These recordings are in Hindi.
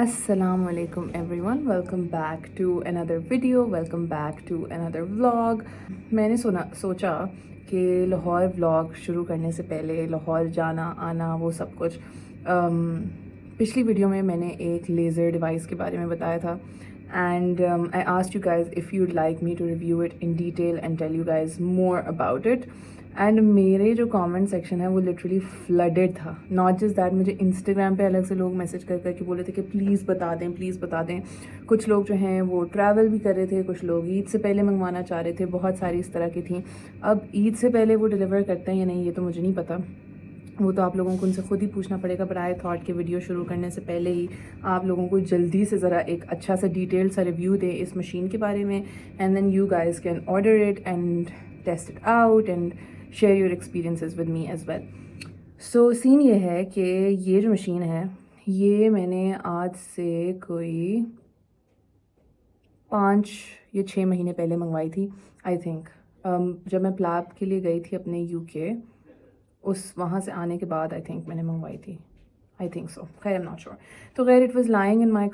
Assalamualaikum everyone, welcome back to another video, welcome back to another vlog। मैंने सोचा कि लाहौर व्लॉग शुरू करने से पहले लाहौर जाना आना वो सब कुछ पिछली वीडियो में मैंने एक लेज़र डिवाइस के बारे में बताया था and I asked you guys if you'd like me to review it in detail and tell you guys more about it. And मेरे जो कमेंट सेक्शन है वो लिटरली फ्लडेड था। नॉट जस्ट दैट, मुझे इंस्टाग्राम पे अलग से लोग मैसेज कर करके बोले थे कि प्लीज़ बता दें, प्लीज़ बता दें। कुछ लोग जो हैं वो ट्रैवल भी कर रहे थे, कुछ लोग ईद से पहले मंगवाना चाह रहे थे, बहुत सारी इस तरह की थी। अब ईद से पहले वो डिलीवर करते हैं या नहीं ये तो मुझे नहीं पता, वो तो आप लोगों को उनसे खुद ही पूछना पड़ेगा। बट आई थॉट कि वीडियो शुरू करने से पहले ही आप लोगों को जल्दी से ज़रा एक अच्छा सा डिटेल सा रिव्यू दें इस मशीन के बारे में, and then you guys can order it and test it out and share your experiences with me as well. So scene ये है कि ये जो मशीन है ये मैंने आज से कोई 5 या 6 महीने पहले मंगवाई थी आई थिंक। जब मैं प्लैब के लिए गई थी अपने यूके, उस वहाँ से आने के बाद आई थिंक मैंने मंगवाई थी, आई थिंक सो, खैर आई एम नॉट श्योर। तो खैर it was lying in my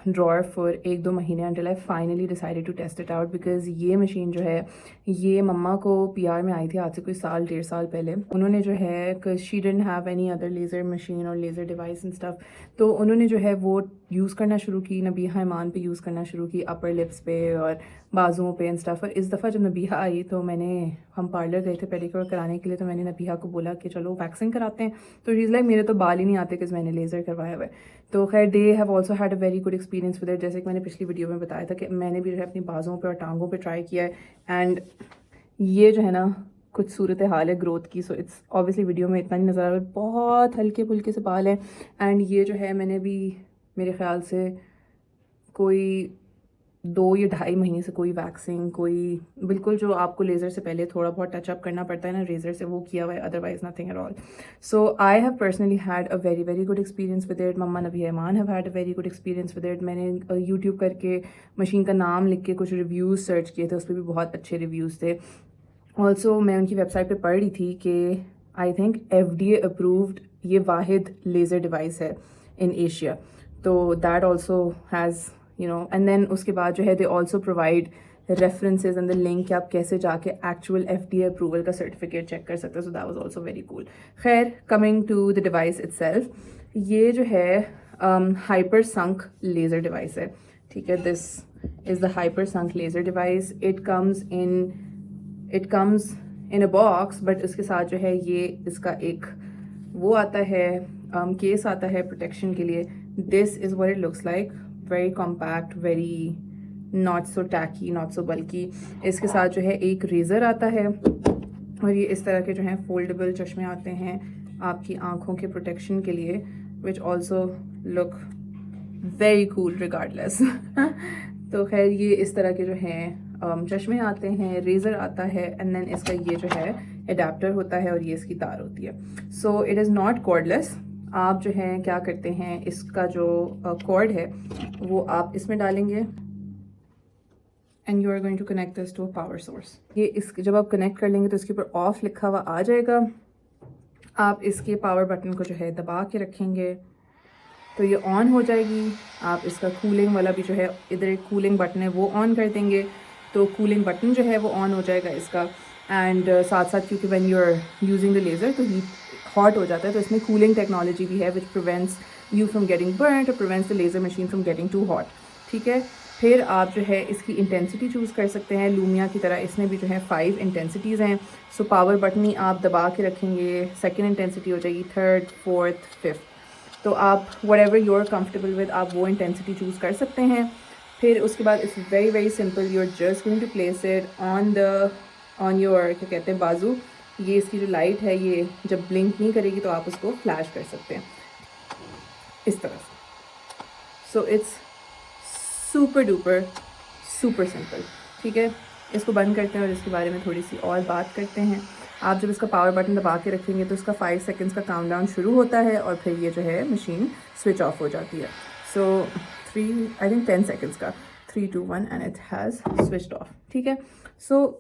drawer for 1-2 महीने until I finally decided to test it out, because ये मशीन जो है ये मम्मा को पीआर में आई थी आज से कोई 1-1.5 साल पहले। उन्होंने जो है because she didn't have any other laser machine और लेज़र डिवाइस एंड स्टफ, तो उन्होंने जो है वो यूज़ करना शुरू की, नबीहा ईमान पे यूज़ करना शुरू की, अपर लिप्स पे और बाजुओं पे एंड स्टफ। और इस दफ़ा जब नबीहा आई तो हम पार्लर गए थे पेडिक्योर कराने के लिए, तो मैंने नबीहा को बोला कि चलो वैक्सिंग कराते हैं। तो शी इज़ लाइक मेरे तो बाल ही नहीं आते कि मैंने लेज़र करवाया हुआ है। तो खैर they have also had a very good experience with it. जैसे कि मैंने पिछली वीडियो में बताया था कि मैंने भी जो है अपनी बाजुओं पे और टांगों पे ट्राई किया है, एंड ये जो है ना कुछ सूरत हाल है ग्रोथ की। सो इट्स ऑब्वियसली वीडियो में इतना नहीं नज़र आ रहा, बहुत हल्के फुल्के से बाल हैं। एंड ये जो है मैंने भी मेरे ख्याल से कोई 2 या 2.5 महीने से कोई वैक्सिंग, कोई बिल्कुल जो आपको लेज़र से पहले थोड़ा बहुत टचअप करना पड़ता है ना रेज़र से, वो किया हुआ है, otherwise nothing at all. So I have personally had a very very good experience with it. Mamma Nabiha Iman have had a very good experience with it. मैंने यूट्यूब करके मशीन का नाम लिख के कुछ रिव्यूज़ सर्च किए थे, उस पर भी बहुत अच्छे रिव्यूज़ थे। ऑल्सो मैं उनकी वेबसाइट पे पढ़ रही थी कि आई थिंक FDA अप्रूव्ड ये वाहिद लेज़र डिवाइस है इन एशिया, तो that also has you know. And then उसके बाद जो है they also provide references and the link कि आप कैसे जाके एक्चुअल FDA अप्रूवल का सर्टिफिकेट चेक कर सकते हो। So that was also very cool. खैर coming to the device itself, ये जो है हाइपर संक लेज़र डिवाइस है, ठीक है। This is the hyper sunk laser device. It comes in a box, but उसके साथ जो है ये इसका एक वो आता है केस आता है प्रोटेक्शन के लिए। This is what it looks like, very compact, very not so tacky, not so bulky. इसके साथ जो है एक रेज़र आता है और ये इस तरह के जो हैं फोल्डेबल चश्मे आते हैं आपकी आँखों के प्रोटेक्शन के लिए, which also look very cool regardless. तो खैर ये इस तरह के जो हैं चश्मे आते हैं, रेज़र आता है, एंड देन इसका ये जो है एडाप्टर होता है और ये इसकी तार होती है। So it is not cordless. आप जो है क्या करते हैं, इसका जो कॉर्ड है वो आप इसमें डालेंगे and you are going to connect this to a power source. ये इस जब आप कनेक्ट कर लेंगे तो इसके ऊपर ऑफ लिखा हुआ आ जाएगा। आप इसके पावर बटन को जो है दबा के रखेंगे तो ये ऑन हो जाएगी। आप इसका कूलिंग वाला भी जो है, इधर एक कूलिंग बटन है, वो ऑन कर देंगे तो कूलिंग बटन जो है वो ऑन हो जाएगा इसका। एंड साथ साथ क्योंकि when you are using the laser तो हीट हॉट हो जाता है, तो इसमें कूलिंग टेक्नोलॉजी भी है which prevents you from getting burned और prevents the laser machine from getting too hot, ठीक है। फिर आप जो है इसकी इंटेंसिटी चूज़ कर सकते हैं लूमिया की तरह। इसमें भी जो है 5 इंटेंसिटीज़ हैं। सो पावर बटन ही आप दबा के रखेंगे, सेकेंड इंटेंसिटी हो जाएगी, थर्ड, फोर्थ, फिफ्थ। तो आप whatever you are comfortable with आप वो इंटेंसिटी चूज़ कर सकते हैं। फिर उसके बाद it's very very simple, you are just going to place it on your क्या कहते हैं बाजू। ये इसकी जो लाइट है ये जब ब्लिंक नहीं करेगी तो आप उसको फ्लैश कर सकते हैं इस तरह से। So it's super duper super simple, ठीक है। इसको बंद करते हैं और इसके बारे में थोड़ी सी और बात करते हैं। आप जब इसका पावर बटन दबा के रखेंगे तो इसका 5 सेकंड्स का काउंटडाउन शुरू होता है और फिर ये जो है मशीन स्विच ऑफ हो जाती है। सो 10 सेकंड्स का 3, 2, 1 and it has switched off, ठीक है। सो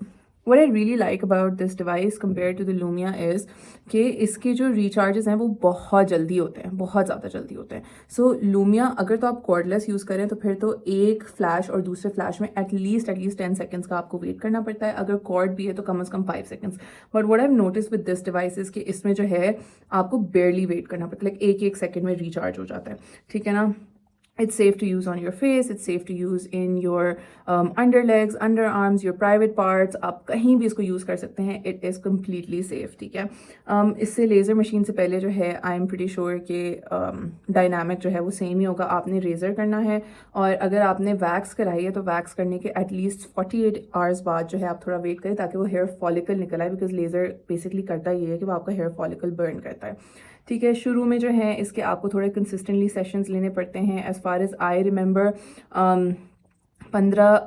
What I really like about this device compared to the Lumia is कि इसके जो recharges हैं वो बहुत जल्दी होते हैं, बहुत ज़्यादा जल्दी होते हैं. So Lumia अगर तो आप cordless यूज़ करें तो फिर तो एक फ्लैश और दूसरे फ्लैश में at least 10 seconds का आपको वेट करना पड़ता है. अगर कॉर्ड भी है तो कम से कम 5 seconds. But what I've noticed with this device is कि इसमें जो है आपको barely वेट करना पड़ता है, like एक सेकंड में रिचार्ज हो जाता है. ठीक है ना. It's safe to use on your face, it's safe to use in your underlegs, underarms, your private parts. आप कहीं भी इसको यूज़ कर सकते हैं. It is completely safe. ठीक है. इससे लेज़र मशीन से पहले जो है आई एम प्रीटी श्योर कि डायनामिक जो है वो सेम ही होगा. आपने रेज़र करना है और अगर आपने वैक्स कराई है तो वैक्स करने के एटलीस्ट 48 आवर्स बाद जो है आप थोड़ा वेट करें ताकि वो हेयर फॉलिकल निकल आए. बिकॉज लेज़र बेसिकली करता ये है कि वो आपका हेयर फॉलिकल बर्न करता है. ठीक है. शुरू में जो है इसके आपको थोड़े कंसिस्टेंटली सेशंस लेने पड़ते हैं. As far as I remember 15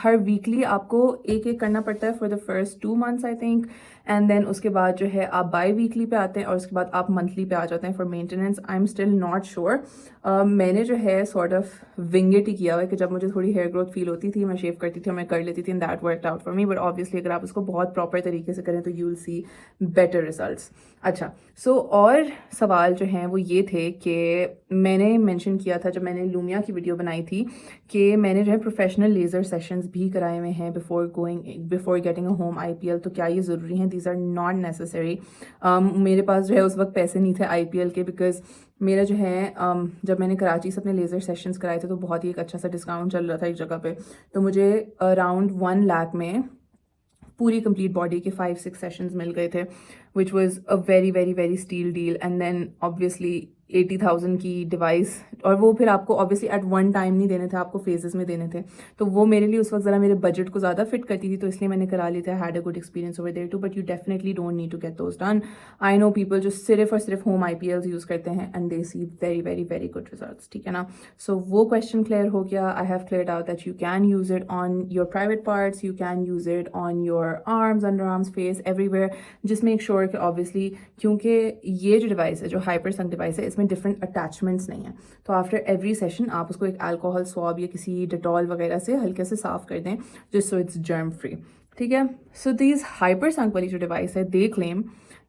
हर वीकली आपको एक करना पड़ता है for the first 2 months I think. And then उसके बाद जो है आप बाई वीकली पे आते हैं और उसके बाद आप मंथली पे आ जाते हैं for maintenance. I am still not sure. मैंने जो है सॉर्ट ऑफ विंग इट ही किया हुआ है कि जब मुझे थोड़ी हेयर ग्रोथ फील होती थी मैं शेव करती थी और मैं कर लेती थी. And that worked out for me. But obviously अगर आप उसको बहुत प्रॉपर तरीके से करें तो you will see better results. अच्छा. सो और सवाल जो हैं वो ये थे कि मैंने मेंशन किया था जब मैंने लूमिया की वीडियो बनाई थी कि मैंने जो है प्रोफेशनल लेज़र सेशंस भी कराए हुए हैं before getting a home IPL. तो क्या ये ज़रूरी हैं? These are not necessary. मेरे पास जो है उस वक्त पैसे नहीं थे IPL के. बिकॉज मेरा जो है जब मैंने कराची से अपने लेज़र सेशंस कराए थे तो बहुत ही एक अच्छा सा डिस्काउंट चल रहा था एक जगह पे. तो मुझे अराउंड 1 लाख में पूरी कंप्लीट बॉडी के 5-6 सेशंस मिल गए थे, which was a very very very steal deal. And then obviously 80,000 की डिवाइस, और वो फिर आपको ऑब्वियसली एट वन टाइम नहीं देने थे, आपको फेजेस में देने थे. तो वो मेरे लिए उस वक्त ज़रा मेरे बजट को ज़्यादा फिट करती थी, तो इसलिए मैंने करा ली था. Had a good experience over there too. But you definitely don't need to get those done. I know people जो सिर्फ और सिर्फ होम IPLs यूज़ करते हैं and they see very very very good results. ठीक है ना. सो वो क्वेश्चन क्लियर हो गया. I have cleared out that you can use it on your private parts, you can use it on your arms, under arms, face, everywhere. Just make sure कि ऑब्वियसली क्योंकि ये जो डिवाइस है, जो हाइपरसंक डिवाइस है, इसमें डिफरेंट अटैचमेंट्स नहीं है. तो आफ्टर एवरी सेशन आप उसको एक अल्कोहल स्वॉब या किसी डेटॉल वगैरह से हल्के से साफ कर दें, just so it's germ free. ठीक है. सो दीज हाइपरसंक वाली जो डिवाइस है, दे क्लेम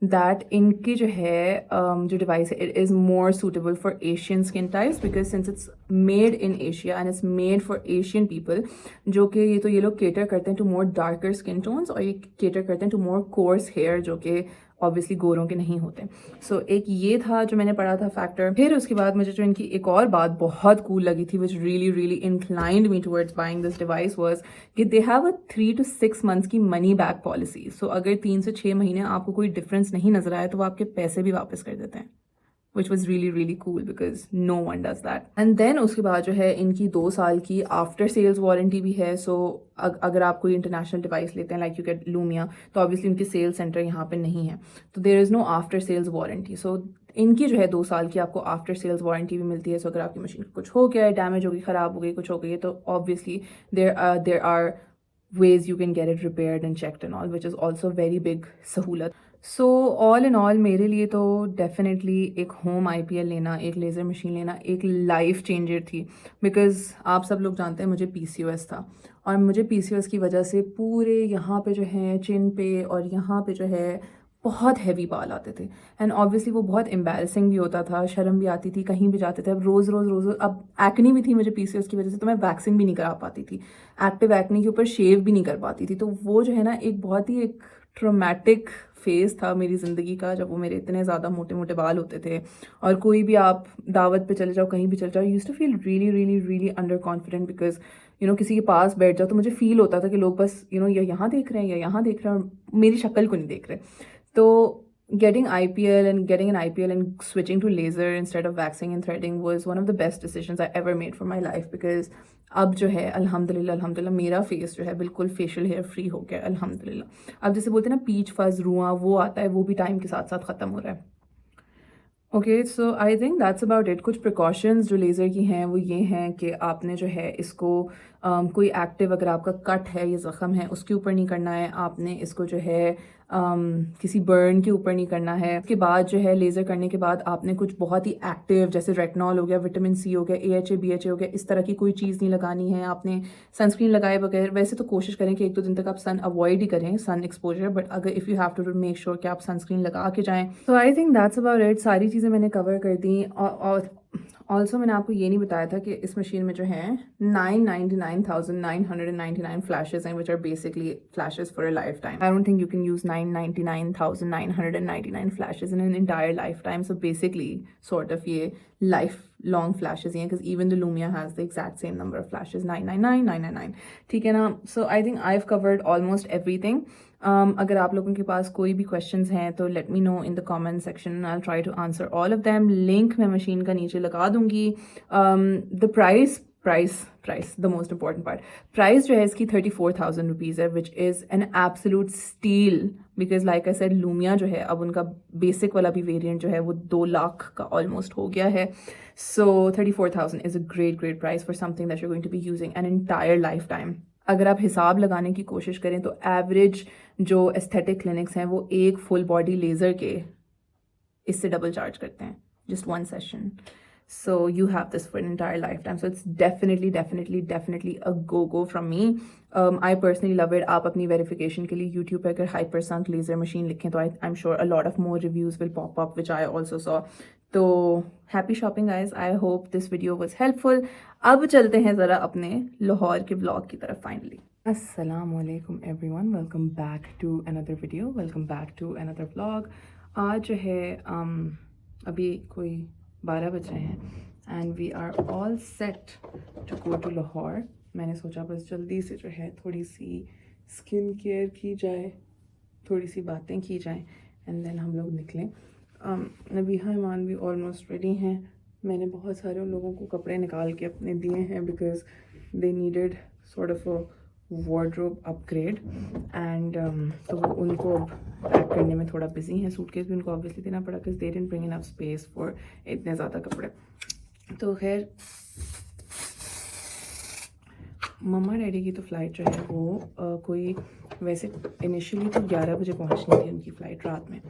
दैट इनकी जो है जो डिवाइस है, it is more suitable for Asian skin types because since it's made in Asia and it's made for Asian people, जो कि ये लोग केटर करते हैं to more darker skin tones, और ये केटर करते हैं टू मोर कोर्स हेयर जो कि ऑब्वियसली गोरों के नहीं होते. सो एक ये था जो मैंने पढ़ा था फैक्टर. फिर उसके बाद मुझे जो इनकी एक और बात बहुत कूल लगी थी, which really really inclined me towards buying this device, was कि they have a 3 to 6 months की मनी बैक पॉलिसी. सो अगर 3 से 6 महीने आपको कोई डिफरेंस नहीं नजर आया तो वो आपके पैसे भी वापस कर देते हैं, which was really really cool because no one does that. And then उसके बाद जो है इनकी 2 साल की आफ्टर सेल्स वारंटी भी है. सो अगर आप कोई इंटरनेशनल डिवाइस लेते हैं लाइक यू गेट लूमिया, तो ऑब्वियसली उनके सेल्स सेंटर यहाँ पे नहीं है, तो there is no after sales warranty. So इनकी जो है 2 साल की आपको आफ्टर सेल्स वारंटी भी मिलती है. सो अगर आपकी मशीन कुछ हो गया है, डैमेज हो गई, ख़राब हो गई, कुछ हो गई है, तो obviously there are ways you can get it repaired and checked and all, which is also very big सहूलत. सो ऑल इन ऑल मेरे लिए तो डेफिनेटली एक होम IPL लेना, एक लेज़र मशीन लेना एक लाइफ चेंजर थी. बिकॉज आप सब लोग जानते हैं मुझे PCOS था, और मुझे PCOS की वजह से पूरे यहाँ पे जो है चिन पे और यहाँ पे जो है बहुत हैवी बाल आते थे. एंड ऑब्वियसली वो बहुत एम्बैरसिंग भी होता था, शर्म भी आती थी, कहीं भी जाते थे. अब रोज़ अब एक्नी भी थी मुझे PCOS की वजह से, तो मैं वैक्सिंग भी नहीं करा पाती थी, एक्टिव एक्नी के ऊपर शेव भी नहीं कर पाती थी. तो वो जो है ना एक बहुत ही एक ट्रोमैटिक फेज़ था मेरी ज़िंदगी का, जब वो मेरे इतने ज़्यादा मोटे मोटे बाल होते थे. और कोई भी आप दावत पे चले जाओ, कहीं भी चले जाओ, used to feel really really really under confident because किसी के पास बैठ जाओ तो मुझे फील होता था कि लोग बस या यहाँ देख रहे हैं या यहाँ देख रहे हैं, और मेरी शक्ल को नहीं देख रहे. तो getting an IPL and switching to laser instead of waxing and threading was one of the best decisions I ever made for my life because अब जो है अल्हम्दुलिल्लाह मेरा फेस जो है बिल्कुल फेशियल हेयर फ्री हो गया अल्हम्दुलिल्लाह. अब जैसे बोलते हैं ना पीच फज रुआं, वो आता है, वो भी टाइम के साथ साथ ख़त्म हो रहा है. Okay. So I think that's about it. कुछ प्रिकॉशंस जो लेज़र की हैं वो ये हैं कि आपने जो है इसको कोई एक्टिव, अगर आपका कट है या ज़ख़म है उसके ऊपर नहीं करना है. आपने इसको जो है किसी बर्न के ऊपर नहीं करना है। उसके बाद जो है लेज़र करने के बाद आपने कुछ बहुत ही एक्टिव जैसे रेटिनॉल हो गया, विटामिन सी हो गया, AHA BHA हो गया, इस तरह की कोई चीज़ नहीं लगानी है आपने। सनस्क्रीन लगाए बगैर, वैसे तो कोशिश करें कि 1-2 दिन तक आप सन अवॉइड ही करें, सन एक्सपोजर, बट अगर if you have to make sure कि आप सनस्क्रीन लगा के जाएँ। तो I think that's about it. सारी चीज़ें मैंने कवर कर दी। और ऑल्सो मैंने आपको ये नहीं बताया था कि इस मशीन में जो है 999,999 फ्लैशेस हैं, which are basically flashes for a lifetime. I don't think you can use 999,999 flashes in an entire life time. So basically sort of ये लाइफ लॉन्ग फ्लैशेस हैं, because even the Lumia has the exact same number of flashes, 999,999। ठीक है ना? So I think I have covered almost everything. अगर आप लोगों के पास कोई भी क्वेश्चंस हैं तो let me know in the comment section, I will try to answer all of them. Link मैं मशीन का नीचे लगा दूंगी। The price the most important part, price जो है इसकी 34,000 रुपीज़ है, which is an absolute steal, because like I said Lumea जो है अब उनका बेसिक वाला भी वेरिएंट जो है वो 2 लाख का ऑलमोस्ट हो गया है। So 34,000 is a great price for something that you are going to be using an entire life time. अगर आप हिसाब लगाने की कोशिश करें तो एवरेज जो एस्थेटिक क्लिनिक्स हैं वो एक फुल बॉडी लेज़र के इससे डबल चार्ज करते हैं, just 1 session. So you have this for an entire lifetime. So it's definitely a go from me. I personally love it. आप अपनी verification के लिए YouTube पे अगर hypersunk laser machine लिखें तो I'm sure a lot of more reviews will pop up, which I also saw. तो happy shopping guys. I hope this video was helpful. अब चलते हैं ज़रा अपने लाहौर के vlog की तरफ finally. Assalamualaikum everyone. Welcome back to another video. Welcome back to another vlog. आज जो है अभी कोई 12 बज रहे हैं and we are all set to go to Lahore. मैंने सोचा बस जल्दी से जो है थोड़ी सी स्किन केयर की जाए, थोड़ी सी बातें की जाएं एंड देन हम लोग निकलें। नबीहा ईमान भी ऑलमोस्ट रेडी हैं। मैंने बहुत सारे उन लोगों को कपड़े निकाल के अपने दिए हैं because they needed sort of a wardrobe upgrade and तो वो उनको अब पैक करने में थोड़ा बिजी हैं। सूटकेस भी उनको ऑब्वियसली देना पड़ा because they didn't bring enough space for इतने ज़्यादा कपड़े। तो खैर मम्मा डैडी की तो फ़्लाइट जो है वो कोई वैसे इनिशियली तो 11 बजे पहुंचनी थी उनकी फ़्लाइट रात में।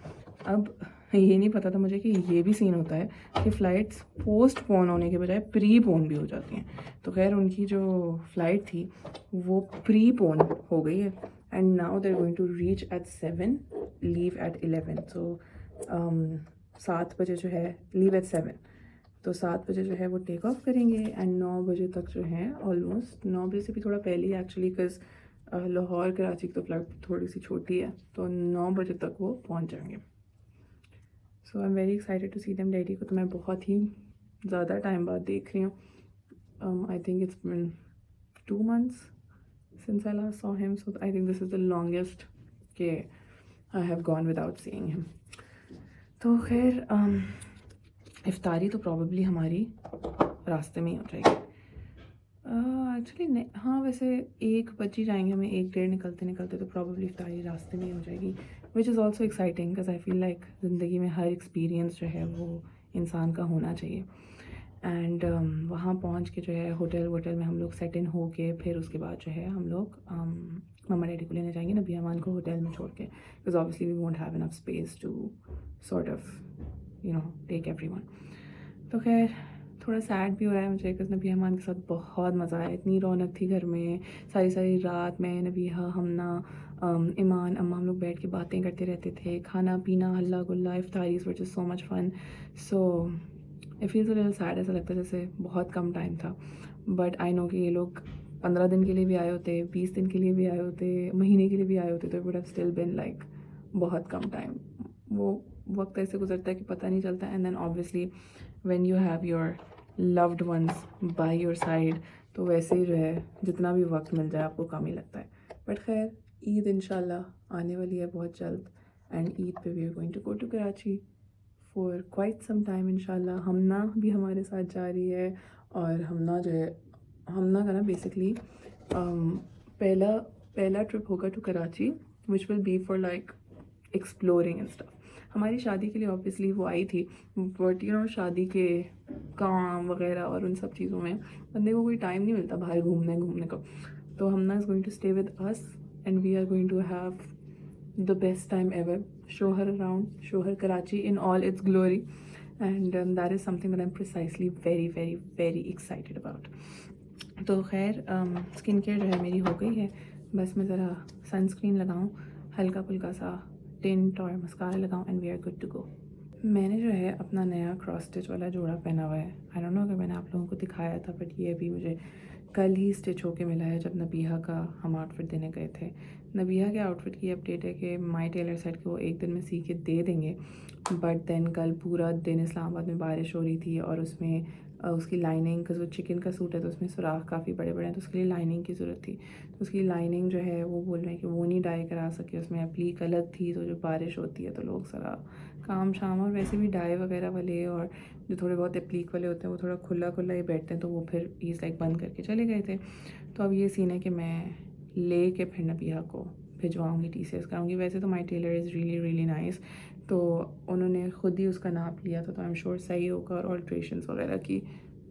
अब ये नहीं पता था मुझे कि ये भी सीन होता है कि फ़्लाइट्स पोस्टपोन होने के बजाय प्रीपोन भी हो जाती हैं। तो खैर उनकी जो फ़्लाइट थी वो प्रीपोन हो गई है and now they are going to reach at 7, leave at 11। So 7 बजे जो है लीव एट 7, तो 7 बजे जो है वो टेक ऑफ करेंगे एंड 9 बजे तक जो है ऑलमोस्ट 9 बजे से भी थोड़ा पहले ही एक्चुअली बिकॉज लाहौर कराची की तो फ़्लाइट थोड़ी सी छोटी है तो 9 बजे तक वो पहुंच जाएंगे। So I am very excited to see them. Daddy को तो मैं बहुत ही ज़्यादा टाइम बाद देख रही हूँ। आई think it's been 2 months since I last saw him, so I think this is the longest कि I have gone without seeing him. तो खैर इफ्तारी तो प्रॉबेबली हमारी रास्ते में ही हो जाएगी। एक्चुअली नहीं, हाँ वैसे 1 बज ही जाएंगे हमें, 1-1:30 निकलते निकलते, तो प्रॉबेबली इफ्तारी रास्ते में ही हो जाएगी, which is also exciting because I feel like ज़िंदगी में हर एक्सपीरियंस जो है वो इंसान का होना चाहिए। एंड वहाँ पहुँच के जो है होटल में हम लोग सेट इन हो के फिर उसके बाद जो है हम लोग मम्मा डैडी को लेने जाएंगे, नबी अमान को होटल में छोड़ के, because obviously we won't have enough space to sort of take everyone. तो खैर थोड़ा सैड भी हो रहा है मुझे बिकॉज नबी अमान के साथ बहुत मज़ा आया, इतनी रौनक थी घर में, सारी रात में नबीहा, हमना, ईमान, अम्मा हम लोग बैठ के बातें करते रहते थे, खाना पीना, हल्ला गुल्ला, इफ्तारीज which is so much fun. So I feel so little sad, ऐसा लगता है जैसे बहुत कम टाइम था, बट आई नो कि ये लोग 15 दिन के लिए भी आए होते, 20 दिन के लिए भी आए होते, महीने के लिए भी आए होते, तो it would have still been like बहुत कम टाइम। वो वक्त ऐसे गुजरता है कि पता नहीं चलता। And then obviously when you have your loved ones by your side, तो वैसे ही जो है जितना भी वक्त मिल जाए आपको कम ही लगता है। बट खैर ईद इंशाल्लाह आने वाली है बहुत जल्द एंड ईद पे we are going to go to Karachi for quite some time इंशाल्लाह। हमना भी हमारे साथ जा रही है और हमना जो है, हमना का ना बेसिकली पहला ट्रिप होगा to Karachi which will be for like exploring and stuff. हमारी शादी के लिए ऑब्वियसली वो आई थी, बट शादी के काम वगैरह और उन सब चीज़ों में बंदे को कोई टाइम नहीं मिलता बाहर घूमने को। तो Hamna is going to stay with us and we are going to have the best time ever. Show her around, show her Karachi in all its glory, and that is something that I'm precisely very very very excited about. तो खैर स्किन केयर जो है मेरी हो गई है, बस मैं ज़रा सनस्क्रीन लगाऊं, हल्का फुल्का सा टिंट और मस्कारा लगाऊं and we are good to go. मैंने जो है अपना नया क्रॉस स्टिच वाला जोड़ा पहना हुआ है. आई डोंट नो अगर मैंने आप लोगों को दिखाया था, बट ये अभी मुझे कल ही स्टिच होके मिला है जब नबीहा का हम आउटफिट देने गए थे. नबीहा के आउटफिट की अपडेट है कि माई टेलर सेट के वो एक दिन में सी के दे देंगे, बट देन कल पूरा दिन इस्लामाबाद में बारिश हो रही थी और उसमें उसकी लाइनिंग का जो चिकन का सूट है तो उसमें सुराख काफ़ी बड़े बड़े हैं, तो उसके लिए लाइनिंग की ज़रूरत थी. तो उसकी लाइनिंग जो है वो बोल रहे हैं कि वो नहीं डाई करा सके, उसमें एप्लीक अलग थी. तो जो बारिश होती है तो लोग ज़रा काम शाम, और वैसे भी डाई वगैरह वाले और जो थोड़े बहुत एप्लीक वाले होते हैं वो थोड़ा खुला खुला ही बैठते हैं, तो वो फिर ईज लाइक बंद करके चले गए थे. तो अब ये सीन है कि मैं ले के फिर नबीहा को भिजवाऊँगी, TCS कराऊँगी. वैसे तो my tailor is really really nice, तो उन्होंने ख़ुद ही उसका नाप लिया था, तो आई एम श्योर सही होगा और ऑल्ट्रेशंस वगैरह की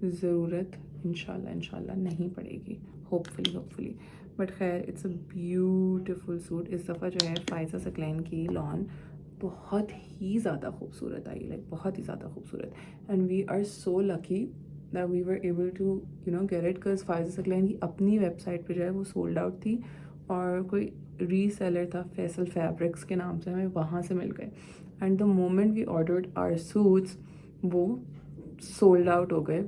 ज़रूरत इंशाल्लाह नहीं पड़ेगी, होपफुली. बट खैर इट्स अ ब्यूटिफुल सूट. इस दफ़ा जो है फ़ाइज़ा सकलैन की लॉन बहुत ही ज़्यादा खूबसूरत आई, लाइक बहुत ही ज़्यादा खूबसूरत. And we are so lucky that we were able to get it, because Faiza Saqlain की अपनी वेबसाइट पे जो है वो सोल्ड आउट थी, और कोई रीसेलर था फैसल फैब्रिक्स के नाम से, हमें वहाँ से मिल गए. And the moment we ordered our suits वो सोल्ड आउट हो गए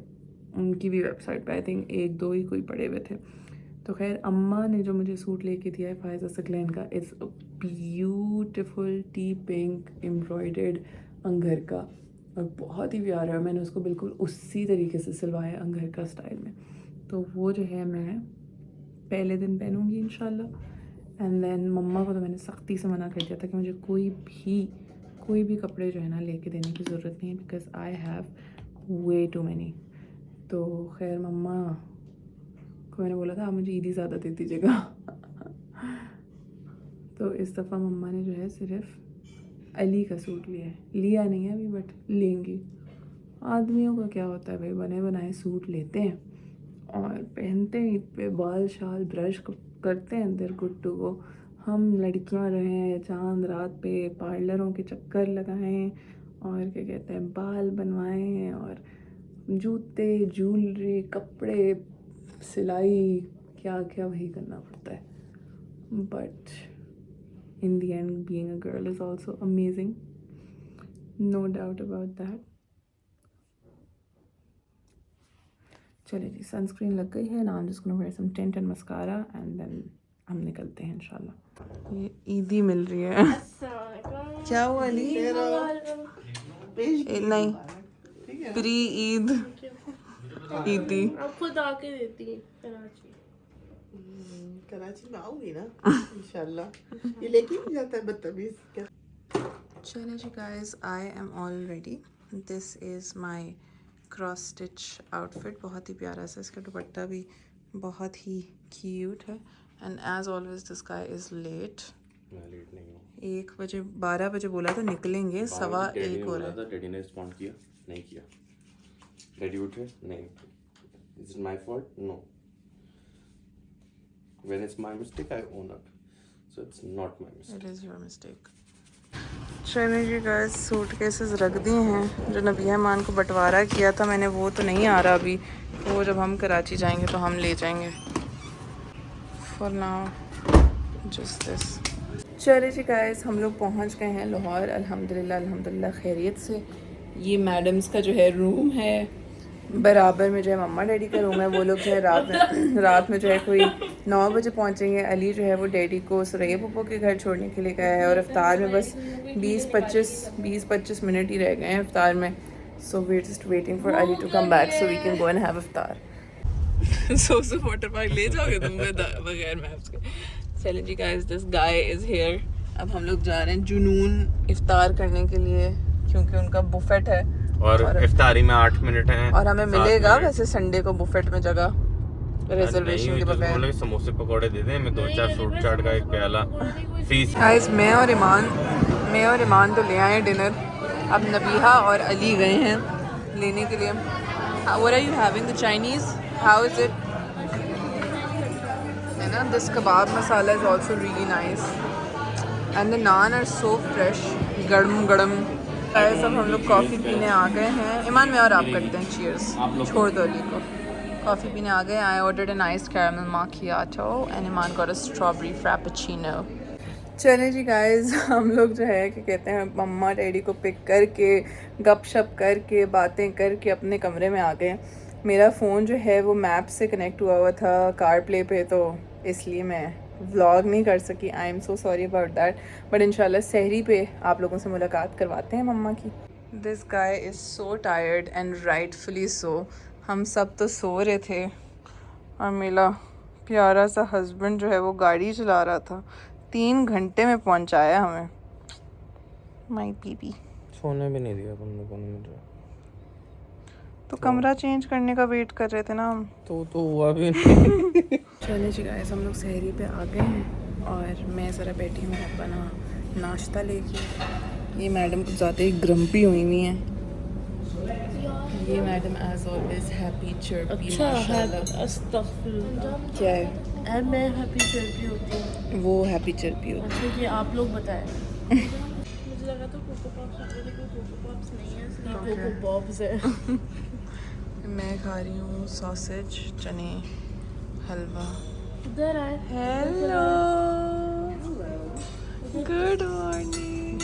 उनकी भी वेबसाइट पे. आई थिंक एक दो ही कोई पड़े हुए थे. तो खैर अम्मा ने जो मुझे सूट लेके दिया है फ़ाइज़ा सकलैन का, is a beautiful tea pink embroidered अंगर का, और बहुत ही प्यारा है. मैंने उसको बिल्कुल उसी तरीके से सिलवाया अंगर का स्टाइल में. तो वो जो है मैं पहले दिन पहनूँगी इंशाल्लाह. एंड देन मम्मा को तो मैंने सख्ती से मना कर दिया था कि मुझे कोई भी कपड़े जो है ना लेके देने की ज़रूरत नहीं है, because I have way too many. तो खैर मम्मा को मैंने बोला था आप मुझे ईदी ज़्यादा दे दीजिएगा. तो इस दफ़ा मम्मा ने जो है सिर्फ अली का सूट लिया नहीं है अभी, बट लेंगी. आदमियों का क्या होता है भाई, बने बनाए सूट लेते हैं और पहनते हैं, ईद पे बाल शाल ब्रश करते हैं, देयर गुड टू गो. हम लड़कियां जो हैं चांद रात पे पार्लरों के चक्कर लगाएं और क्या कहते हैं बाल बनवाएं और जूते ज्वेलरी कपड़े सिलाई क्या क्या वही करना पड़ता है. But in the end being a girl is also amazing, no doubt about that. चलिए जी, सनस्क्रीन लग गई है. Now I am just gonna wear some tint and mascara and then हम निकलते हैं इंशाल्लाह. ये ईदी मिल रही है. क्या हुआ अली? नहीं, प्री ईद ईदी आप खुद आके देती है कराची में आऊंगी ना इंशाल्लाह. ये लेके नहीं जाता है बदतमीज क्या. चलिए जी guys, I am all ready. This is my cross stitch outfit. बहुत ही प्यारा सा, इसका दुपट्टा भी बहुत ही क्यूट है. And as always this guy is late. मैं लेट नहीं हूँ. 1 बजे 12 बजे बोला था निकलेंगे, 1:15 हो रहा है. डैडी ने रिस्पॉन्ड किया नहीं किया. डैडी उठे नहीं. Is it my fault? No. When it's my mistake I own up. So it's not my mistake. It is your mistake. चलिए जी गाइस, सूटकेसेस रख दिए हैं. जो नबिया मान को बंटवारा किया था मैंने वो तो नहीं आ रहा अभी, वो जब हम कराची जाएंगे तो हम ले जाएंगे. For now just this. चलिए जी गाइस, हम लोग पहुंच गए हैं लाहौर अल्हम्दुलिल्लाह खैरियत से. ये मैडम्स का जो है रूम है, बराबर में जो है मम्मा डैडी का रूम है. वो लोग जो है रात में जो है कोई 9 बजे पहुंचेंगे. अली जो है वो डैडी को सुरैया पप्पो के घर छोड़ने के लिए गया है, और इफ्तार में बस 20-25 मिनट ही रह गए हैं इफ्तार में. So we are just waiting for Ali to come back so we can go and have इफ्तार. सोसो वाटर पार्क ले जाओगे तुम बगैर मैप्स के? चलिए जी guys, this guy is here. अब हम लोग जा रहे हैं जुनून इफ्तार करने के लिए, क्योंकि उनका बुफेट है और इफ्तारी में 8 मिनट हैं. और हमें मिलेगा वैसे संडे को बुफेट में जगह रिजर्वेशन के बगैर. बोले समोसे पकौड़े दे दें, मैं 2-4 फ्रूट चाट का एक प्याला फीस. गाइस, मैं और ईमान तो ले आए डिनर. अब नबीहा और अली गए हैं लेने के लिए. What are you having? The Chinese? How is it? है ना, this kebab masala is also really nice. And the naan are so fresh, गरम गरम। सब हम लोग कॉफ़ी पीने आ गए हैं। ईमान में और आप करते हैं चीयर्स, छोड़ दो अली को। कॉफ़ी पीने आ गए। I ordered an iced caramel macchiato and Iman got a strawberry frappuccino. चले जी गाइस, हम लोग जो है क्या कहते हैं, मम्मा डैडी को पिक करके गपशप करके बातें करके अपने कमरे में आ गए। मेरा फ़ोन जो है वो मैप से कनेक्ट हुआ था कार प्ले पे, तो इसलिए मैं व्लॉग नहीं कर सकी। I am so sorry about that. But इंशाल्लाह सहरी पे आप लोगों से मुलाकात करवाते हैं मम्मा की। This guy is so tired and rightfully so. हम सब तो सो रहे थे और मेरा प्यारा सा हस्बैंड जो है वो गाड़ी चला रहा था। 3 घंटे में पहुंचाया हमें। माई बीबी सोने भी नहीं दिया तुमने मुझे। तो कमरा चेंज करने का वेट कर रहे थे ना हम। तो हुआ भी नहीं। चले जी गाइस, हम लोग सहरी पे आ गए हैं और मैं ज़रा बैठी हूँ अपना नाश्ता लेके। ये मैडम कुछ ज़्यादा ही ग्रम्पी हुई हुई हैं। ये madam as always happy chirpy. अच्छा माशाल्लाह। अस्तगफिरुल्लाह। क्या है? मैं हैप्पी चर्पी होती हूँ। वो हैप्पी चर्पी होती अच्छा ये आप लोग बताएं। मुझे लगा तो कोको पॉप्स होते हैं, लेकिन कोको पॉप्स नहीं है, इसलिए कोको पॉप्स है। है। मैं खा रही हूँ सॉसेज, चने, हलवा। इधर आए। Hello, good morning.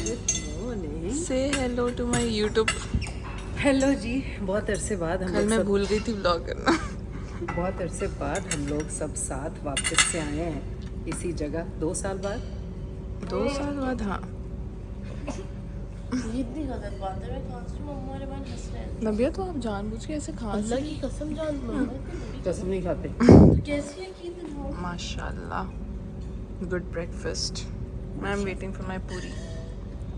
Say hello to my YouTube. Hello जी, बहुत अरसे बाद हम कल लोग मैं सब भूल गई थी व्लॉग करना। बहुत अरसे बाद हम लोग सब साथ वापस से आए हैं इसी जगह। 2 साल बाद। 2 साल बाद, हाँ। ये इतनी गलत बात है, मैं खांस रही हूँ, मम्मा और बहन हंस रहे हैं। नबिया तो आप जानबूझ के ऐसे खांस अल्लाह की कसम जान, मम्मा इतनी बड़ी कसम नहीं खाते। तो कैसी है कि तुम हो? माशाल्लाह, good breakfast. I am waiting for my puri.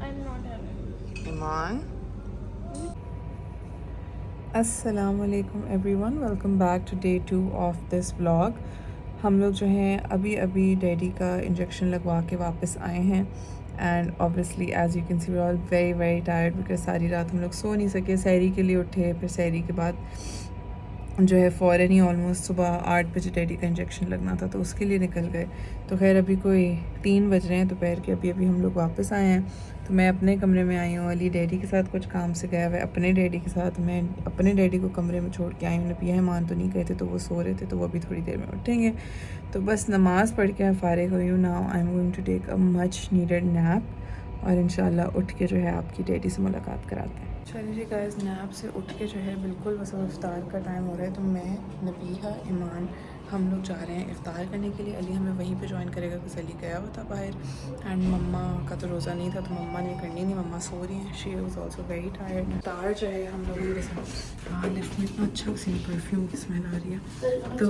I am not having. Iman. अस्सलाम वालेकुम everyone, welcome back to day 2 of this vlog. हम लोग जो हैं अभी अभी डैडी का इंजेक्शन लगवा के वापस आए हैं and obviously as you can see we are all very very tired because सारी रात हम लोग सो नहीं सके। सहरी के लिए उठे, फिर सहरी के बाद जो है फ़ौरन ही ऑलमोस्ट सुबह 8 बजे डैडी का इंजेक्शन लगना था, तो उसके लिए निकल गए। तो खैर अभी कोई 3 बज रहे हैं दोपहर के, अभी हम लोग वापस आए हैं। तो मैं अपने कमरे में आई हूँ, अली डैडी के साथ कुछ काम से गया हुआ है अपने डैडी के साथ। मैं अपने डैडी को कमरे में छोड़ के आई हूँ। नबिया ईमान तो नहीं गए थे, तो वो सो रहे थे, तो वो अभी थोड़ी देर में उठेंगे। तो बस नमाज़ पढ़ के मैं फ़ारिग हुई हूँ। Now I am going to take a much needed nap और इंशाल्लाह उठ के जो है आपकी डैडी से मुलाकात कराते हैं। चलिए जी गाइस, नैप से उठ के जो है बिल्कुल बस अब इफ्तार का टाइम हो रहा है। तो मैं, नबीहा, ईमान हम लोग जा रहे हैं इफ्तार करने के लिए। अली हमें वहीं पे ज्वाइन करेगा बिकॉज अली गया हुआ था बाहर एंड मम्मा का तो रोज़ा नहीं था, तो मम्मा ने करनी नहीं, मम्मा सो रही हैं। She was also very tired. इफ्तार जो है हम लोगों के साथ, हाँ लिफ्ट में इतना अच्छा सी परफ्यूम की स्मेल आ रही है। तो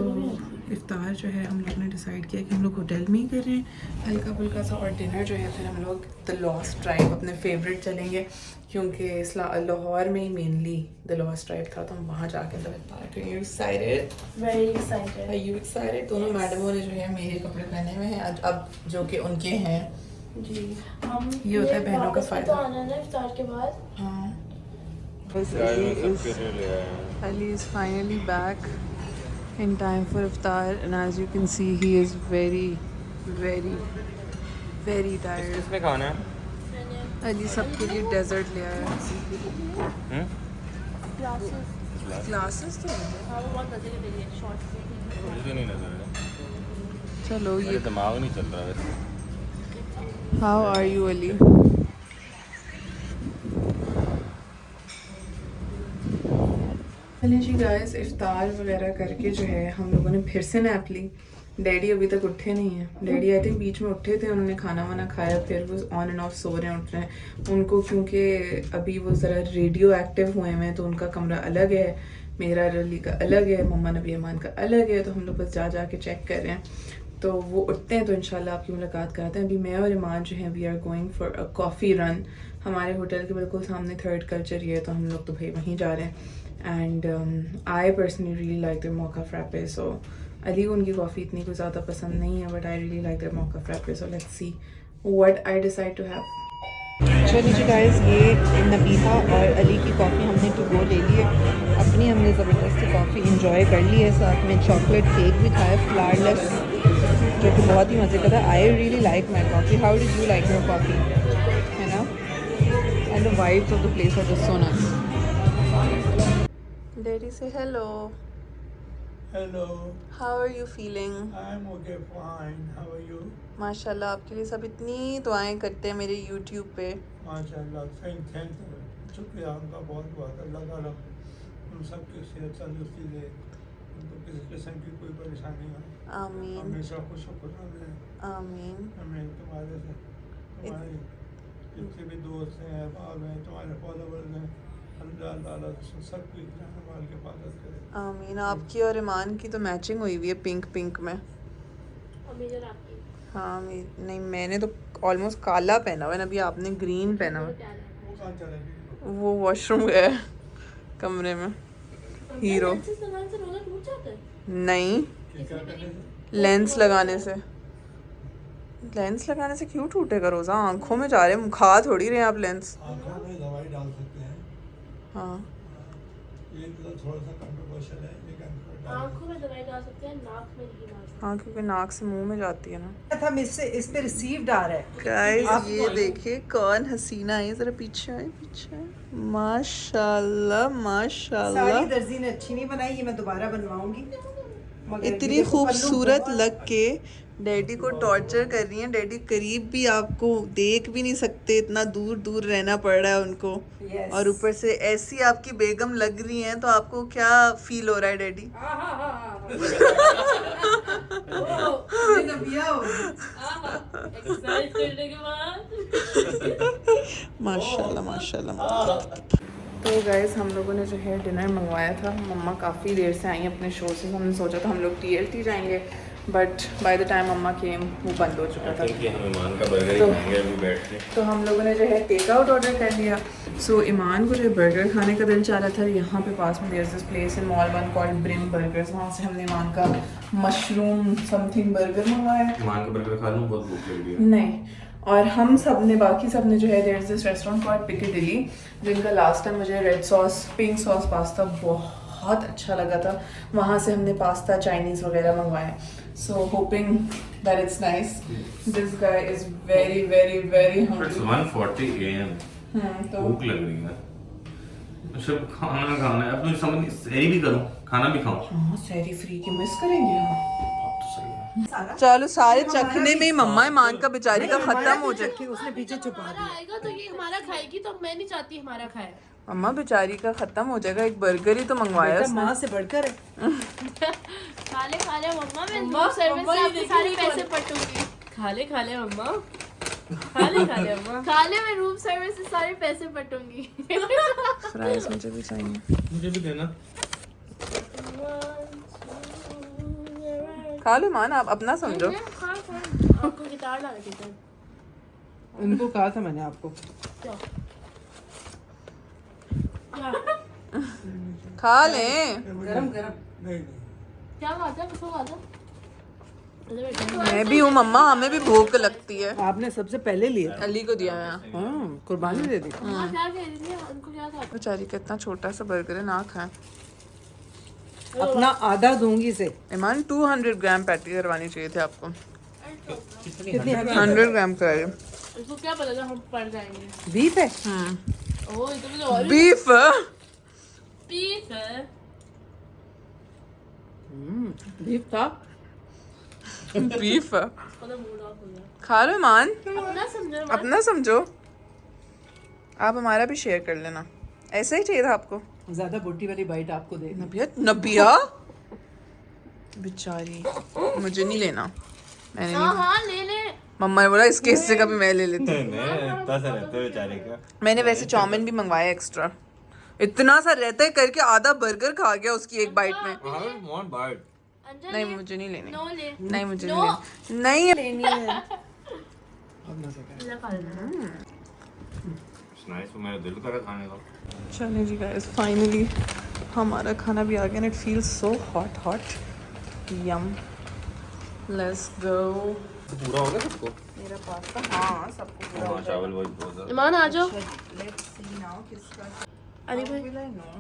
इफ्तार जो है हम लोग ने डिसाइड किया कि हम लोग होटल में ही कर रहे हैं हल्का फुल्का सा, और डिनर जो है फिर हम लोग द लॉस्ट ट्राइब अपने फेवरेट चलेंगे, क्योंकि लाहौर में ही मेनली द लॉस्ट ट्राइब था, तो हम वहाँ जाके मतलब इफ्तार करेंगे। Excited? Very excited. Are you excited? दोनों मैडमों ने जो है मेरे कपड़े पहने हुए हैं अब जो कि उनके हैं। जी, हम ये होता है बहनों का फ़ायदा। तो आना है इफ्तार के बाद। हाँ, Ali is finally back in time for iftar, and as you can see he is very very very tired. किसने खाना है? अली सबके लिए डेजर्ट ले आया है। क्लासेस ग्लासेस तो हैं। हाँ, वो बहुत मजे के लिए शॉर्ट। मुझे नहीं नजर है। चलो ये मेरा दिमाग नहीं चल रहा वैसे। How are you Ali? चलिए जी गाइस, इफ्तार वगैरह करके जो है हम लोगों ने फिर से नैप ली। डैडी अभी तक उठे नहीं हैं। डैडी आई थिंक बीच में उठे थे, उन्होंने खाना वाना खाया, फिर वो ऑन एंड ऑफ सो रहे हैं, उठ रहे हैं। उनको क्योंकि अभी वो ज़रा रेडियो एक्टिव हुए हैं, तो उनका कमरा अलग है, मेरा रली का अलग है, मम्मा नबी ईमान का अलग है। तो हम लोग बस जा के चेक कर रहे हैं। तो वो उठते हैं तो इंशाल्लाह आपकी मुलाकात कराते हैं। अभी मैं और ईमान जो हैं we are going for a coffee run. हमारे होटल के बिल्कुल सामने थर्ड कल्चर ही है, तो हम लोग तो भाई वहीं जा रहे हैं। And I personally really like the mocha frappe. So Ali को उनकी कॉफ़ी इतनी कुछ ज़्यादा पसंद नहीं है, but I really like the mocha frappe. So let's see what I decide to have. चलिए जी गाइस, ये नबीहा और अली की कॉफ़ी हमने टू गो ले ली है। अपनी हमने ज़बरदस्ती कॉफ़ी इंजॉय कर ली है। साथ में चॉकलेट केक भी खाया फ्लावरलेस, जो कि बहुत ही मज़े का था। I really like my coffee. How did you like your coffee? है ना? And the vibes of the place are just so nice. Daddy से hello. Hello, how are you feeling? I'm okay, fine. How are you? माशाल्लाह, आपके लिए सब इतनी दुआएं करते हैं मेरे यूट्यूब पे। माशाल्लाह, थैंक यू। शुक्रिया उनका बहुत बहुत। अल्लाह ताला उन सब की सेहत तंदुरुस्ती दे, उनको किसी किस्म की कोई परेशानी हो, आमीन हमेशा खुश होकर रहे। आमीन। हमें तुम्हारे से तुम्हारे जितने भी दोस्त हैं, अहबाब हैं, तुम्हारे फॉलोवर्स हैं, अल्लाह ताला सब की जान माल की हिफाजत करे। आमीन। आपकी और ईमान की तो मैचिंग हुई हुई है पिंक पिंक में। और मेजर आपकी हाँ नहीं, मैंने तो ऑलमोस्ट काला पहना हुआ है, अभी आपने ग्रीन पहना हुआ है। प्यार है। वो कहाँ चलेगी? वो वॉशरूम गया है कमरे में। हीरो लेंस से रोना टूट जाता है। नहीं, क्या करने से? लेंस लगाने से। लेंस लगाने से क्यों टूटेगा रोज़ा? आंखों में जा रहे हैं, खा थोड़ी रहे हैं आप लेंस। आँखों में दवाई डाल सकते हैं। हाँ ये तो थोड़ा सा कंट्रोवर्शियल है, लेकिन आंखों में दवाई डाल सकते हैं, नाक में नहीं डाल सकते। हाँ, क्योंकि नाक से मुंह में जाती है ना। हम इससे इस पे रिसीव्ड आ रहा है। गाइस ये देखिए कौन हसीना है, जरा पीछे आए, पीछे आए। माशाल्लाह माशाल्लाह, सारी दर्जी ने अच्छी नहीं बनाई, ये मैं दोबारा बनवाऊंगी। मगर ये इतनी देखो, खूबसूरत पल्लू लग के डैडी को टॉर्चर कर रही हैं। डैडी करीब भी आपको देख भी नहीं सकते, इतना दूर दूर रहना पड़ रहा है उनको। Yes. और ऊपर से ऐसी आपकी बेगम लग रही हैं, तो आपको क्या फील हो रहा है डैडी? ये नबिया होगी। एक्सरसाइज करने के बाद माशाल्लाह माशाल्लाह। तो गाइस हम लोगों ने जो है डिनर मंगवाया था। मम्मा काफ़ी देर से आई अपने शो से। हमने सोचा था हम लोग TLT जाएंगे, बट बाय द टाइम मम्मा केम वो बंद हो चुका था। हम ईमान का बर्गर ही खाएंगे अभी बैठ के। तो हम लोगों ने जो है टेक आउट ऑर्डर कर लिया। सो ईमान को जो है बर्गर खाने का दिल चाह रहा था। यहाँ पे पास में there is this place in mall 1 called Brim Burgers. वहाँ से हमने ईमान का मशरूम समथिंग बर्गर मंगवाया। ईमान का बर्गर खा लूँ, बहुत भूख लग रही है। नहीं, और हम सब ने बाकी सब ने जो है there is this restaurant called Piccadilly, जिनका लास्ट टाइम मुझे red sauce pink sauce pasta बहुत अच्छा लगा था। वहाँ से हमने पास्ता चाइनीज़ वगैरह मंगवाए। सो hoping that it's nice. This guy is very very very It's hungry. 1:40 AM, तो भूख लग रही है। सब खाना खाना है, अब तो समझ नहीं, सही भी करूँ, खाना भी खाऊँ। हाँ, सैरी फ्री की मिस करेंगे हम। बात तो सही है। चलो सारे चखने में ही मम्मा ईमान का बेचारी का खत्म हो जाए। उसने पीछे छुपा हमारा दिया। आएगा तो ये हमारा खाएगी, तो मैं नहीं चाहती हमारा खाए। मम्मा बेचारी का खत्म हो जाएगा। एक बर्गर ही तो मंगवाया बेटा, उसने। माँ से बढ़कर है। खा ले मम्मा, मैं रूम सर्विस से आपके सारे पैसे पटूंगी। खा ले मम्मा, खा ले मम्मा, खा ले, मैं रूम सर्विस से सारे पैसे पटूंगी। फ्राइज मुझे भी चाहिए। मुझे भी देना। खा लो मान, आप अपना समझो। आपको गिटार ला के दे। उनको कहा था मैंने आपको। क्या खा ले। गरम गरम। नहीं क्या बात है, किसको बात है? मैं भी हूँ मम्मा, हमें भी भूख लगती है। आपने सबसे पहले लिया। अली को दिया मैं। हाँ, कुर्बानी दे दी। हाँ, क्या कह रही थी, उनको क्या था? बेचारी का इतना छोटा सा बर्गर है, ना खाए। अपना आधा दूंगी इसे। ईमान 200 ग्राम पैटी करवानी चाहिए थी आपको। कितनी है? 100 ग्राम कराइए। इसको क्या पता था हम पड़ जाएंगे। बीफ है। ओह, ये तो मुझे और बीफ बीफ है। बीफ था। बीफ उसका तो मूड ऑफ हो गया। खा लो ईमान, अपना समझो मत। अपना समझो। आप हमारा भी शेयर कर लेना। ऐसा ही चाहिए था आपको। ज्यादा बोटी वाली बाइट आपको दे। नबिया बेचारी, मुझे नहीं लेना। मैंने हाँ नहीं, हाँ, ले ले। मम्मा ने बोला इसके हिस्से का भी मैं ले लेती हूँ। बेचारे का। मैंने वैसे चाउमीन भी मंगवाया एक्स्ट्रा। इतना सा रहता है करके आधा बर्गर खा गया उसकी एक बाइट में। अंजल नहीं ले। मुझे नहीं लेनी। नो ले। नहीं मुझे नो। नहीं लेनी है। ले खा लेना। नाइस, मेरा दिल कर रहा खाने का। चलिए जी गाइस, फाइनली हमारा खाना भी आ गया। It feels so hot. Yum, let's go. पूरा होगा सबको? मेरा पास्ता हाँ सबको पूरा हो जाएगा। चावल बहुत ज़्यादा। ईमान आ जाओ। Let's see now किसका अली भाई will I know?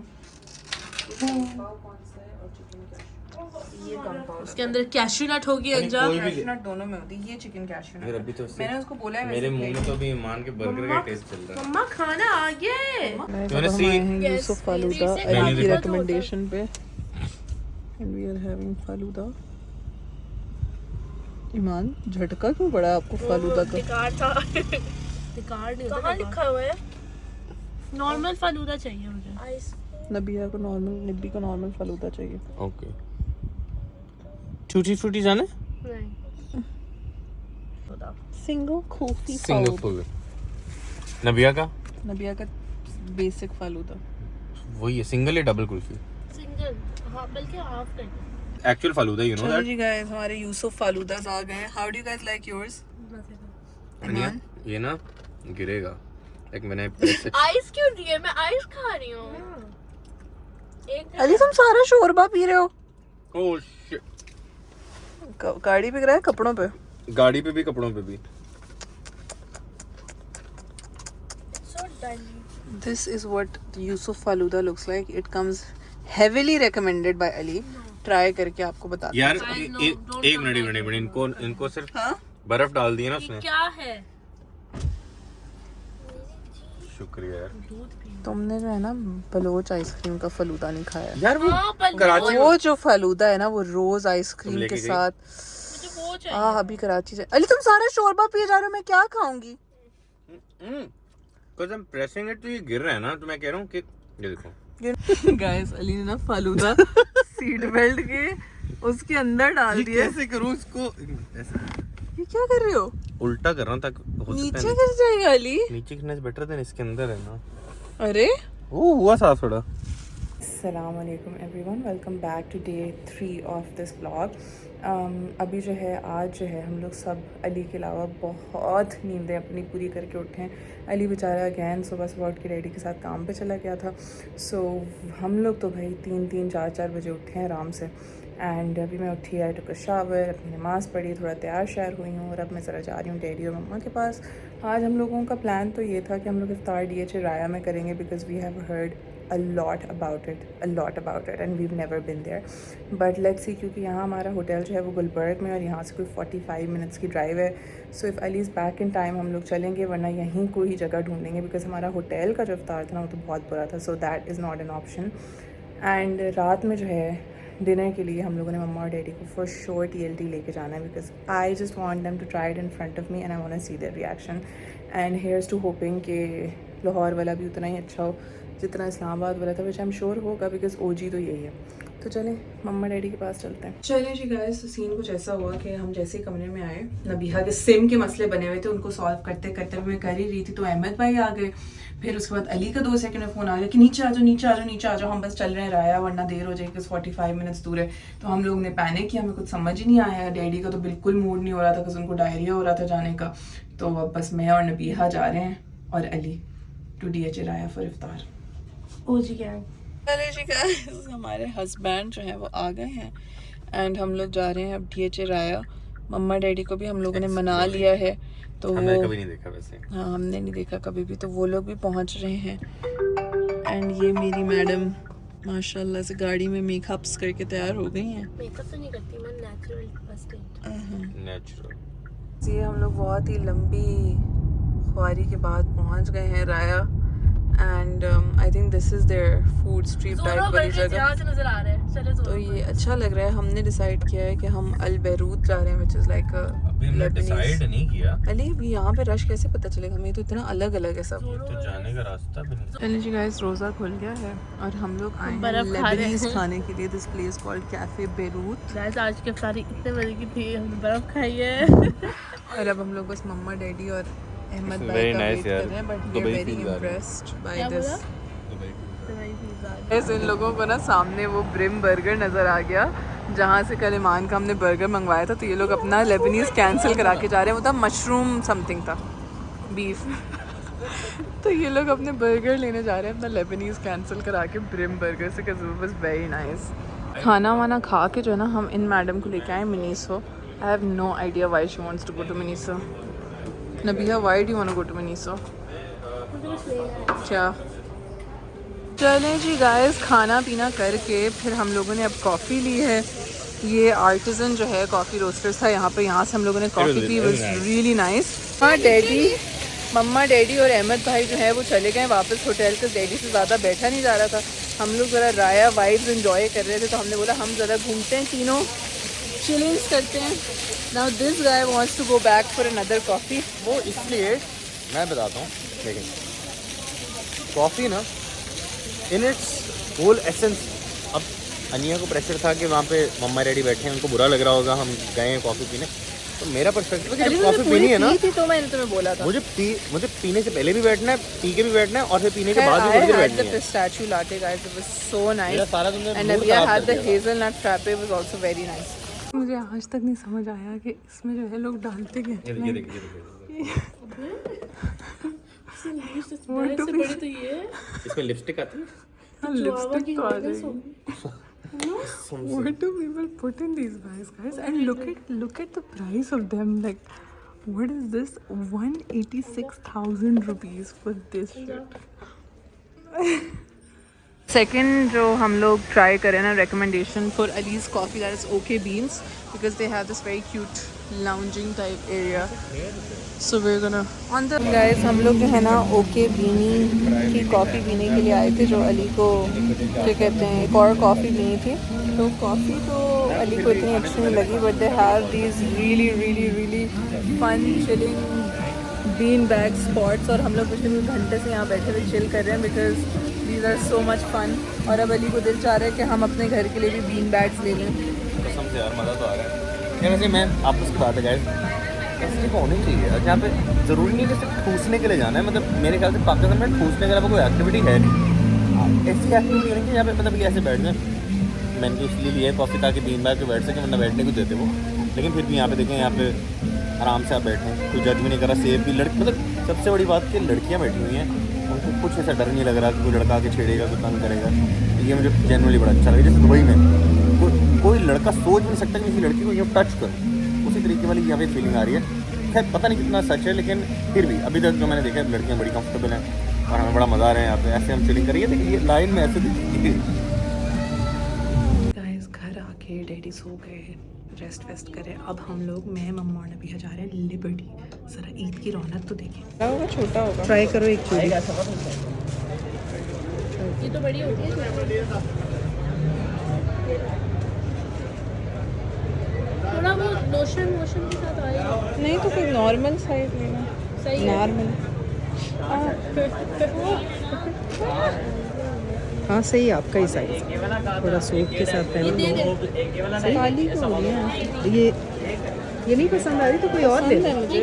पाव कौन सा है और चिकन कैश्यू ये कम पाव उसके अंदर कैश्यू नट होगी अंजा। कोई भी कैश्यू नट दोनों में होती है ये चिकन कैश्यू फिर नट अभी तो मैंने उसको बोला है मेरे मुंह में तो अभी ईमान के बर्गर का टेस्ट चल रहा है। मम्मा खाना आ गया है। मैंने सी यूसुफ फालूदा Yes, अली की मैंने रिकमेंडेशन पे and we are having falooda. ईमान झटका क्यों पड़ा आपको फालूदा का? बेकार था। बेकार नहीं होता। कहाँ लिखा हुआ है? नॉर्मल फालूदा चाहिए मुझे। नबिया को नॉर्मल निब्बी को नॉर्मल फालूदा चाहिए। ओके। टूटी फ्रूटी जाने? नहीं। Single coffee single full. नबिया का? नबिया का बेसिक फालूदा। वही है सिंगल या डबल कुल्फी? सिंगल। हाँ बल्कि हाफ कर दो। एक्चुअल फालूदा यू नो चलो दैट? जी गाइस हमारे यूसुफ फालूदास आ गए हैं। How do you guys like yours? ये ना गिरेगा। लाइक मैंने आइस क्यों दिए? मैं आइस खा रही हूँ। एक अली तुम सारा शोरबा पी रहे हो। Oh shit. गाड़ी पे गिरा है कपड़ों पे। गाड़ी पे भी कपड़ों पे भी। So done. This is what Yusuf Faluda looks like. It comes heavily recommended by Ali. Try करके आपको बता यार Guys, no, एक don't मिनट इनको सिर्फ हाँ? बर्फ डाल दिया ना उसने। क्या है? शुक्रिया यार। तुमने जो है ना बलोच आइसक्रीम का फलूदा नहीं खाया। यार वो हाँ, बल- कराची वो जो फलूदा है ना वो रोज आइसक्रीम लेके के गई? साथ मुझे वो चाहिए। अभी कराची से। अली तुम सारा शोरबा पिए जा रहे हो मैं क्या खाऊंगी? Because I am pressing it तो ये गिर रहा है ना तो मैं कह रहा हूँ कि ये देखो। गाइस अली ने ना फालूदा सीट बेल्ट के उसके अंदर डाल दिया। कैसे करूँ इसको? ऐसे ये क्या कर रहे हो? उल्टा कर रहा हूँ ताकि हो सकता नीचे है गिर जाएगा अली। नीचे गिरना इज बेटर देन इसके अंदर है ना। अरे वो हुआ साफ थोड़ा। Assalamualaikum everyone, welcome back to day 3 of this vlog. अभी जो है आज जो है हम लोग सब अली के अलावा बहुत नींदें अपनी पूरी करके उठे हैं। अली बेचारा अगैन सुबह सुबह उठ के डैडी के साथ काम पे चला गया था। सो हम लोग तो भाई 3-3, 4-4 बजे उठे हैं आराम से। एंड अभी मैं उठी, आई टुक अ शावर, अपनी नमाज़ पढ़ी, थोड़ा तैयार श्यार हुई हूँ और अब मैं ज़रा जा रही हूँ डैडी और मम्मा के पास। आज हम लोगों का प्लान तो ये था कि हम लोग इफ्तार DH राया में करेंगे because we have heard a lot about it and we've never been there, but let's see क्योंकि यहाँ हमारा होटल जो है वो गुलबर्ग में और यहाँ से कोई 45 मिनट्स की ड्राइव है। So if Ali is back in time हम लोग चलेंगे, वरना यहीं कोई जगह ढूंढेंगे बिकॉज हमारा होटल का जो इफ्तार था ना वो तो बहुत बुरा था। So that is not an option. And रात में जो है डिनर के लिए हम लोगों ने मम्मा और डैडी को फॉर श्योर TLT लेके जाना है because I just want them to try it in front of me and I want to see their reaction. And here's to hoping कि लाहौर वाला भी उतना ही अच्छा हो जितना इस्लामाबाद वाला था, विच आई एम श्योर होगा बिकॉज OG तो यही है। तो चलें मम्मा डैडी के पास चलते हैं। चलिए जी गाइस, तो सीन कुछ ऐसा हुआ कि हम जैसे ही कमरे में आए, नबीहा के सिम के मसले बने हुए थे, उनको सॉल्व करते करते मैं कर ही रही थी तो अहमद भाई आ गए। फिर उसके बाद अली का 2 सेकंड में फ़ोन आ गया कि नीचे आ जाओ नीचे आ जाओ नीचे आ जाओ, हम बस चल रहे हैं राया वरना देर हो जाएगी, 45 मिनट्स दूर है। तो हम लोग ने पैनिक किया, हमें कुछ समझ ही नहीं आया। डैडी का तो बिल्कुल मूड नहीं हो रहा था बिकॉज उनको डायरिया हो रहा था जाने का। तो अब बस मैं और नबीहा जा रहे हैं और Ali to DH Raya for Iftikhar. OG क्या है? चले जी गाइस, हमारे हस्बैंड जो है वो आ गए हैं एंड हम लोग जा रहे हैं अब DH राया। मम्मा डैडी को भी हम लोगों ने मना लिया है तो हमने वो कभी नहीं देखा वैसे। हाँ हमने नहीं देखा कभी भी, तो वो लोग भी पहुंच रहे हैं। एंड ये मेरी मैडम माशाल्लाह से गाड़ी में मेकअप्स करके तैयार हो गई हैं। मेकअप तो नहीं करती मैं, नेचुरल फर्स्ट एड। नेचुरल। ये हम लोग बहुत ही लंबी ख्वारी के बाद पहुंच गए हैं राया and I think this is their food street type वाली जगह। यहाँ से नजर आ रहा है। चलो तो ये अच्छा लग रहा है। हमने डिसाइड किया है कि हम अल बैरूत जा रहे हैं विच इज़ लाइक अभी हमने डिसाइड नहीं किया। अली भी यहाँ पे रश कैसे पता चलेगा, हमें तो इतना अलग अलग है सब। ये तो जाने का रास्ता भी नहीं। चलिए जी गाइस, रोज़ा खुल गया है और हम लोग आए हैं बर्फ खा रहे लेबनीज हैं। खाने के लिए। This place called cafe Beirut. Guys आज की इफ्तारी इतने बजे की थी, हमने बर्फ खाई है। और अब हम लोग बस मम्मा डैडी और अहमद It's भाई very का nice वेट यार। कर रहे हैं, but we are Dubai very feel आ रही है। इम्प्रेस्ड बाय क्या दिस। बोला? ऐसे इन लोगों को ना सामने वो ब्रिम बर्गर नज़र आ गया जहाँ से कल ईमान का हमने बर्गर मंगवाया था। तो ये लोग अपना लेबनीज कैंसिल करा के जा रहे हैं। वो था मशरूम समथिंग था, बीफ। तो ये लोग अपने बर्गर लेने जा रहे हैं अपना लेबनीज कैंसिल करा के ब्रिम बर्गर से, because it was very nice. खाना वाना खा के जो है ना हम इन मैडम को लेके आए Miniso I have no idea why she wants to go to Miniso. Nabiha, why do you want to go to Miniso? क्या? चलें जी गाइस, खाना पीना करके फिर हम लोगों ने अब कॉफ़ी ली है। ये आर्टिजन जो है कॉफ़ी रोस्टर्स था यहाँ पे, यहाँ से हम लोगों ने coffee P, was really nice. हाँ डैडी, मम्मा डैडी और अहमद भाई जो है वो चले गए वापस होटल से। डैडी से ज़्यादा बैठा नहीं जा रहा था, हम लोग ज़रा राया वाइब्स एंजॉय कर रहे थे, तो हमने बोला हम ज़रा घूमते हैं, तीनों चिलिंग्स करते हैं। Now this guy wants to go back for another coffee. वो इसलिए मैं बताता हूँ, देखिए कॉफ़ी ना इन इट्स होल एसेंस। अब अनिया को प्रेशर था कि वहाँ पे मम्मा डैडी बैठे हैं, उनको बुरा लग रहा होगा, हम गए हैं कॉफ़ी पीने। तो मेरा पर्सपेक्टिव है कि जब कॉफ़ी पीनी है ना, तो मैंने तुम्हें बोला था मुझे पीने से पहले भी बैठना है, पी के भी बैठना है, और फिर पीने के बाद भी थोड़ी देर बैठना है। Pistachio latte guys, it was so nice. मेरा सारा तुमने एंड मूड नबिया खराब हैड कर द दिया। Hazelnut frappe, was also very nice. मुझे आज तक नहीं समझ आया कि इसमें जो है लोग डालते क्या ये देखिए बड़ी तो ये है। इसमें लिपस्टिक आती है। लिपस्टिक तो आ जाएगी। What do people put in these guys? And look at the price of them. Like, what is this? 186,000 rupees for this shit. Second जो हम लोग ट्राई करें ना, recommendation for Ali's coffee, that is OK Beans, because they have this very cute lounging type area. So we're gonna on the guys, हम लोग जो है ना OK बीनी की कॉफ़ी पीने के लिए आए थे, जो अली को क्या कहते हैं एक और कॉफ़ी पीनी थी। तो कॉफ़ी तो अली को इतनी अच्छी नहीं लगी, but they have these really fun chilling bean bag spots. और हम लोग पिछले कुछ घंटे से यहाँ बैठे हुए चिल कर रहे हैं, because these are so much fun. और अब अली को दिल चाह रहा है कि हम अपने घर के लिए भी बीन बैग्स ले लें। कसम से यार मज़ा तो आ रहा है। यार वैसे मैं आपस की बात है गाइस, ऐसे को होनी चाहिए यार, जहाँ पे ज़रूरी नहीं कि सिर्फ ठूसने के लिए जाना है। मतलब मेरे ख्याल से पाकिस्तान में ठूसने के अलावा कोई एक्टिविटी है नहीं। ऐसी एक्टिविटी नहीं कि जहाँ पे मतलब ये ऐसे बैठ जाए। मैंने तो इसलिए लिया है कॉफ़ी ताकि दिन बैठ के बैठ सके, वरना बैठने को देते वो। लेकिन फिर भी यहाँ पे देखें, यहाँ पे आराम से आप बैठे, कोई जज भी नहीं कर रहा। सेफ भी लड़की, मतलब सबसे बड़ी बात कि लड़कियाँ बैठी हुई हैं, उनको कुछ ऐसा डर नहीं लग रहा कि कोई लड़का आके छेड़ेगा, कोई तंग करेगा। ये मुझे जनरली बड़ा अच्छा लगा। जैसे दुबई में कोई लड़का सोच नहीं सकता कि किसी लड़की को यूँ टच कर, उसी तरीके वाली यहाँ पे फीलिंग आ रही है। खैर पता नहीं कितना सच है, लेकिन फिर भी अभी तक जो मैंने देखा है लड़कियाँ बड़ी कंफर्टेबल हैं और हमें बड़ा मज़ा आ रहा है यहाँ पे। ऐसे हम चिलिंग करिए, देखिए ये लाइन में ऐसे दिखती है। घर आके डैडी सो गए, रेस्ट वेस्ट करें। अब हम लोग, मैं मम्मा और नबिया जा रहे हैं लिबर्टी। ज़रा ईद की रौनक तो देखें। होगा छोटा होगा, ट्राई करो एक चूड़ी। ये तो बड़ी होती है। थोड़ा वो लोशन के साथ आएगा। नहीं तो कोई नॉर्मल साइज लेना। सही है। नॉर्मल हाँ सही है आपका ही साइज। थोड़ा सूट के साथ पहनो। काली तो हो रही है ये नहीं पसंद आ रही तो कोई और ले लो मुझे।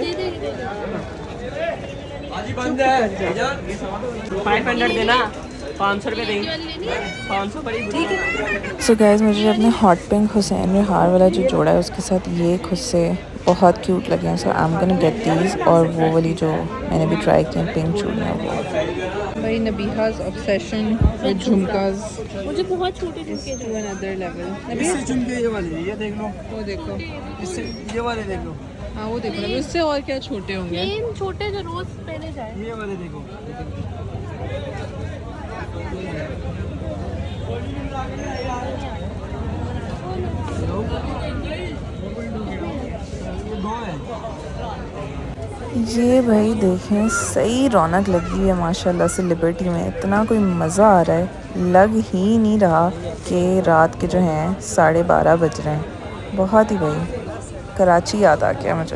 500 देना, 500 रुपये देंगे, 500 बड़ी ठीक है। सो गाइस, मुझे अपने हॉट पिंक हुसैन हार वाला जो जोड़ा है उसके साथ ये खुद से बहुत क्यूट लगे हैं। So I am gonna get these. और वो वाली जो मैंने भी ट्राई की पिंक चूड़ियाँ, वो भाई नबीहा's obsession with झुमकास। मुझे बहुत छोटे झुमके to another level। इससे झुमके ये वाले, ये देख लो, वो देखो, इससे ये वाले देख लो, हाँ वो देखो, इससे और क्या छोटे होंगे। तीन छोटे जो रोज पहने जाए। ये वाले देखो। ये भाई देखें, सही रौनक लगी हुई है माशाल्लाह से लिबर्टी में। इतना कोई मज़ा आ रहा है, लग ही नहीं रहा कि रात के जो हैं 12:30 बज रहे हैं। बहुत ही भाई कराची याद आ गया मुझे।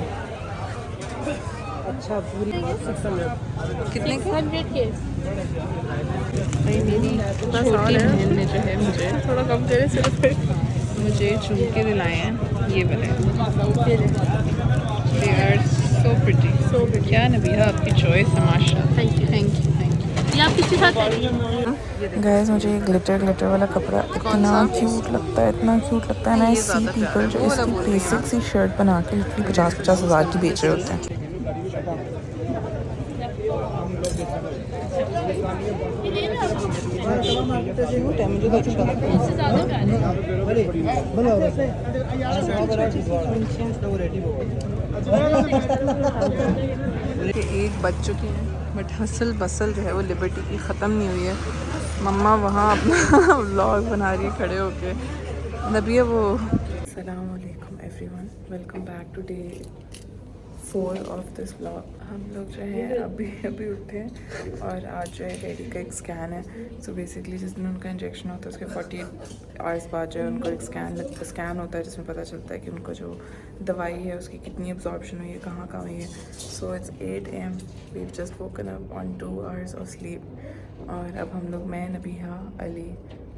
अच्छा पूरी कितने का? 100 के। भाई मेरी छोटी बहन ने जो है मुझे थोड़ा कम करे सिर्फ मुझे झुमके दिलाए हैं, ये वाले। They are so pretty. क्या नबीहा आपकी चॉइस है माशाल्लाह। Thank you. ये आप किसके साथ पहनेंगे? गाइस, मुझे ग्लिटर वाला कपड़ा इतना क्यूट लगता है, इतना क्यूट लगता है ना। सी पीपल जो इसकी बेसिक सी शर्ट बना के लिटरली 50-50 हज़ार की बेच रहे होते हैं। ये मुझे तो अच्छा लगा। इससे ज़्यादा प्यारे कि एक बज चुकी है बट हसल बसल जो है वो लिबर्टी की ख़त्म नहीं हुई है। मम्मा वहाँ अपना व्लॉग बना रही है खड़े होके। नबिया वो अस्सलाम वालेकुम everyone, welcome back to day 4 of this vlog. हम लोग जो है अभी उठे हैं और आज जो है डैडी का एक स्कैन है। सो बेसिकली जिस दिन उनका इंजेक्शन होता है उसके 48 आवर्स बाद जो है उनको एक स्कैन होता है जिसमें पता चलता है कि उनको जो दवाई है उसकी कितनी एब्जॉर्प्शन हुई है, कहाँ हुई है। So it's 8 AM, we just woken up on 2 hours of sleep और अब हम लोग मैं नबीहा अली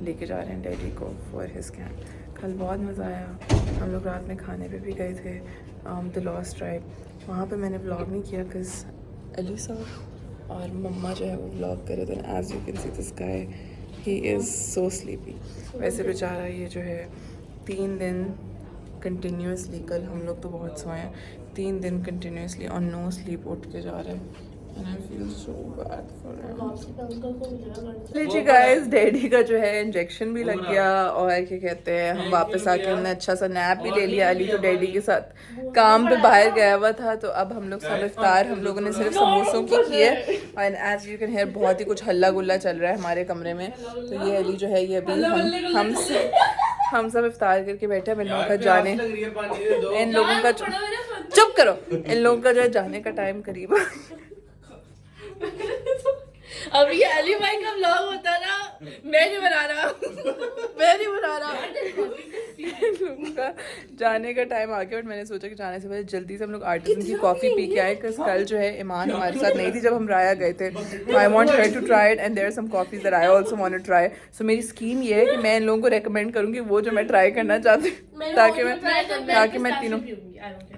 लेके जा रहे हैं डैडी को फॉर हिज स्कैन। कल बहुत मज़ा आया, हम लोग रात में खाने पे भी गए थे द लॉस्ट ट्राइब। वहाँ पे मैंने व्लॉग नहीं किया बिकॉज अली साहब और मम्मा जो है वो व्लॉग करे थे। As you can see this guy, he is so sleepy. वैसे बेचारा ये जो है 3 दिन कंटिन्यूसली, कल हम लोग तो बहुत सोए हैं, 3 दिन कंटिन्यूसली ऑन नो स्लीप उठ के जा रहे हैं। And I feel so bad for him. जी गाइस, डैडी का जो है इंजेक्शन भी लग गया और क्या कहते हैं हम वापस आके हमने अच्छा सा नैप भी ले लिया। अली तो डैडी के साथ काम पे बाहर गया हुआ था, तो अब हम लोग सब इफ्तार हम लोगों ने सिर्फ समोसों की है। And as you can hear बहुत ही कुछ हल्ला गुल्ला चल रहा है हमारे कमरे में। तो ये अली जो है ये अभी हम सब इफ्तार करके बैठे हैं। इन लोगों का जाने इन लोगों का चुप करो, इन लोगों का जो है जाने का टाइम करीब। अब ये अली भाई का व्लॉग होता ना, मैं नहीं बना रहा इन लोगों का जाने का टाइम आ गया बट मैंने सोचा कि जाने से पहले जल्दी से हम लोग आर्टिसन की कॉफ़ी पी के आए। बिकॉज कल जो है ईमान हमारे साथ नहीं थी जब हम राया गए थे। I want her to try it and there are some coffees that I also want to try. So मेरी स्कीम ये है कि मैं इन लोगों को रेकमेंड करूँगी वो जो मैं ट्राई करना चाहती हूँ,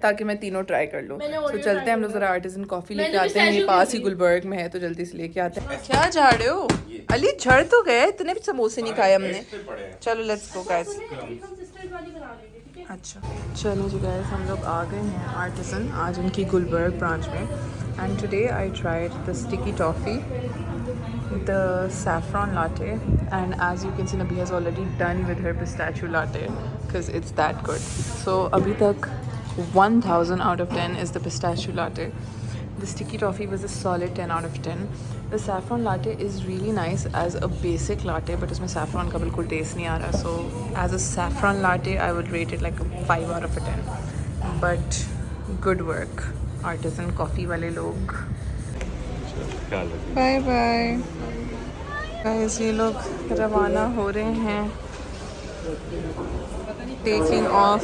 ताकि मैं तीनों ट्राई कर लूँ। तो चलते हैं हम लोग ज़रा आर्टिसन कॉफ़ी लेके आते हैं। ये पास ही गुलबर्ग में है तो जल्दी से लेके आते हैं। क्या झाड़ रहे हो अली? झड़ तो गए, इतने भी समोसे नहीं खाए हमने। चलो लेट्स गो गाइस। अच्छा चलो जी गाइस, हम लोग आ गए हैं आर्टिसन आज उनकी गुलबर्ग ब्रांच में। And today I tried the sticky toffee, the saffron latte, and as you can see Nabi has already done with her pistachio latte because it's that good. So abhi tak 1000 out of 10 is the pistachio latte. The sticky toffee was a solid 10 out of 10. The saffron latte is really nice as a basic latte, but usme saffron ka bilkul taste nahi aa raha. So as a saffron latte I would rate it like a 5 out of 10. But good work artisan coffee wale log. Bye bye guys, ये लोग रवाना हो रहे हैं, टेकिंग ऑफ।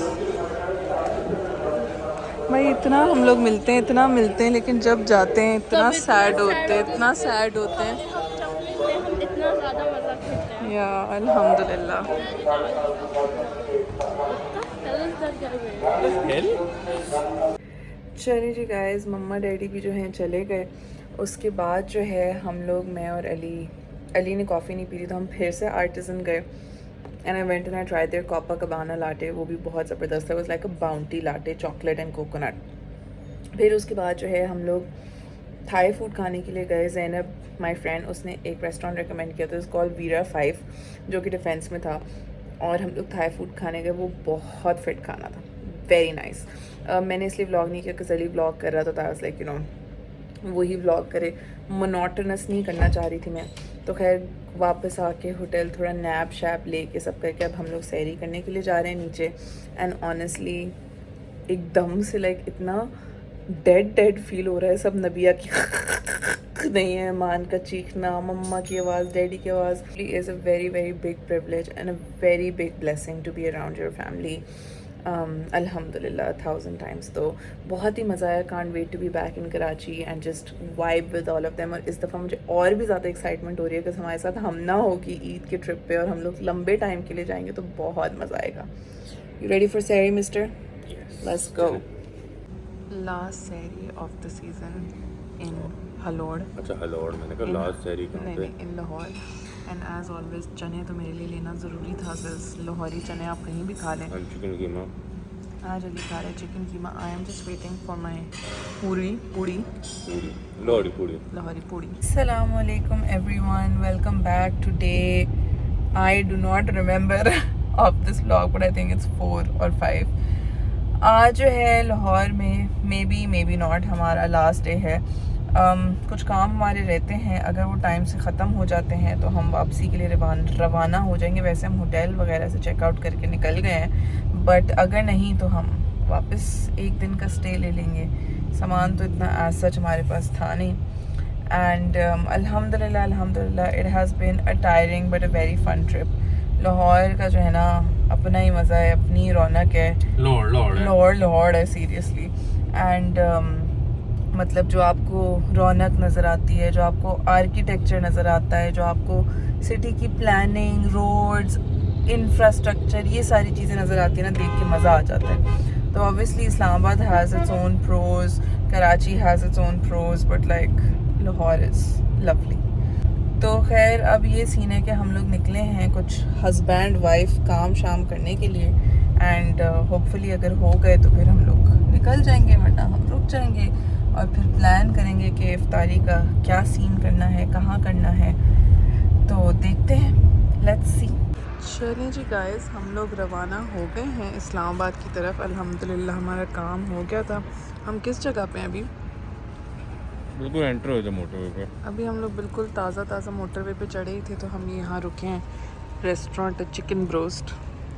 भाई इतना हम लोग मिलते हैं लेकिन जब जाते हैं इतना सैड होते हैं इतना ज़्यादा मज़ा करते हैं या अल्हम्दुलिल्लाह। चलिए जी गाइस, मम्मा डैडी भी जो हैं चले गए। उसके बाद जो है हम लोग, मैं और अली ने कॉफ़ी नहीं पी थी तो हम फिर से आर्टिसन गए। And I went and I try their Copa Cabana latte, वो भी बहुत ज़बरदस्त है। Was like a Bounty latte, chocolate and coconut. फिर उसके बाद जो है हम लोग थाई फूड खाने के लिए गए। ज़ैनब माय फ्रेंड, उसने एक रेस्टोरेंट रेकमेंड किया था, इट्स कॉल्ड वीरा 5 जो कि डिफेंस में था। और हम लोग थाई फूड खाने गए, वो बहुत फिट खाना था, वेरी नाइस। मैंने इसलिए व्लॉग नहीं किया कि अली व्लॉग कर रहा था, लाइक यू नो वही व्लॉग करे, मोनोटोनस नहीं करना चाह रही थी मैं। तो खैर वापस आके होटल थोड़ा नैप शैप लेके सब करके अब हम लोग सैरी करने के लिए जा रहे हैं नीचे। एंड ऑनेस्टली एकदम से लाइक इतना डेड फील हो रहा है। सब नबिया की नहीं है, मान का चीखना, मम्मा की आवाज़, डैडी की आवाज़। Is a very big privilege and a very big blessing to be around your family. अल्हम्दुलिल्लाह 1000 times। तो बहुत ही मज़ा आया। Can't wait to be back in Karachi and just vibe with all of them. और इस दफ़ा मुझे और भी ज़्यादा एक्साइटमेंट हो रही है कि हमारे साथ हम ना होगी ईद के ट्रिप पे और हम लोग लंबे टाइम के लिए जाएंगे, तो बहुत मज़ा आएगा। यू रेडी फॉर सैरी मिस्टर? Let's go. लास्ट सैरी ऑफ द सीज़न इन हलोड़। अच्छा हलोड़, मैंने कहा लास्ट सैरी कहाँ पे? इन लाहौर। एंड एज ऑलवेज चने तो मेरे लिए लेना ज़रूरी था। लाहौरी चने आप कहीं भी खा लें। चिकन कीमा आज अली खा रहे chicken keema. I am just waiting for my puri लोहड़ी पूड़ी. लाहौरी पूड़ी. अस्सलाम वालेकुम everyone, welcome back. Today I do not remember of this vlog but I think it's 4 और 5. आज जो है लाहौर में मे बी नॉट हमारा लास्ट डे है. कुछ काम हमारे रहते हैं, अगर वो टाइम से ख़त्म हो जाते हैं तो हम वापसी के लिए रवाना हो जाएंगे. वैसे हम होटल वगैरह से चेकआउट करके निकल गए हैं, बट अगर नहीं तो हम वापस एक दिन का स्टे ले लेंगे. सामान तो इतना एज सच हमारे पास था नहीं. एंड अल्हम्दुलिल्लाह it has been a tiring but a very fun trip. Lahore का जो है ना अपना ही मज़ा है, अपनी रौनक है. लाहौर है सीरियसली. एंड मतलब जो आपको रौनक नज़र आती है, जो आपको आर्किटेक्चर नज़र आता है, जो आपको सिटी की प्लानिंग, रोड्स, इंफ्रास्ट्रक्चर, ये सारी चीज़ें नज़र आती है ना, देख के मज़ा आ जाता है. तो obviously Islamabad has its own pros, Karachi has its own pros, but like Lahore is lovely. तो खैर अब ये सीन है कि हम लोग निकले हैं कुछ हस्बैंड वाइफ काम शाम करने के लिए. एंड होपफुली अगर हो गए तो फिर हम लोग निकल जाएंगे, वरना हम रुक जाएंगे और फिर प्लान करेंगे कि इफ्तारी का क्या सीन करना है, कहाँ करना है. तो देखते हैं, लेट्स सी. चलें जी गाइस, हम लोग रवाना हो गए हैं इस्लामाबाद की तरफ. अल्हम्दुलिल्लाह हमारा काम हो गया था. हम किस जगह पे हैं अभी? बिल्कुल एंटर हो जाए मोटरवे पे. अभी हम लोग बिल्कुल ताज़ा मोटरवे पे चढ़े ही थे, तो हम यहाँ रुके हैं रेस्टोरेंट चिकन ब्रोस्ट.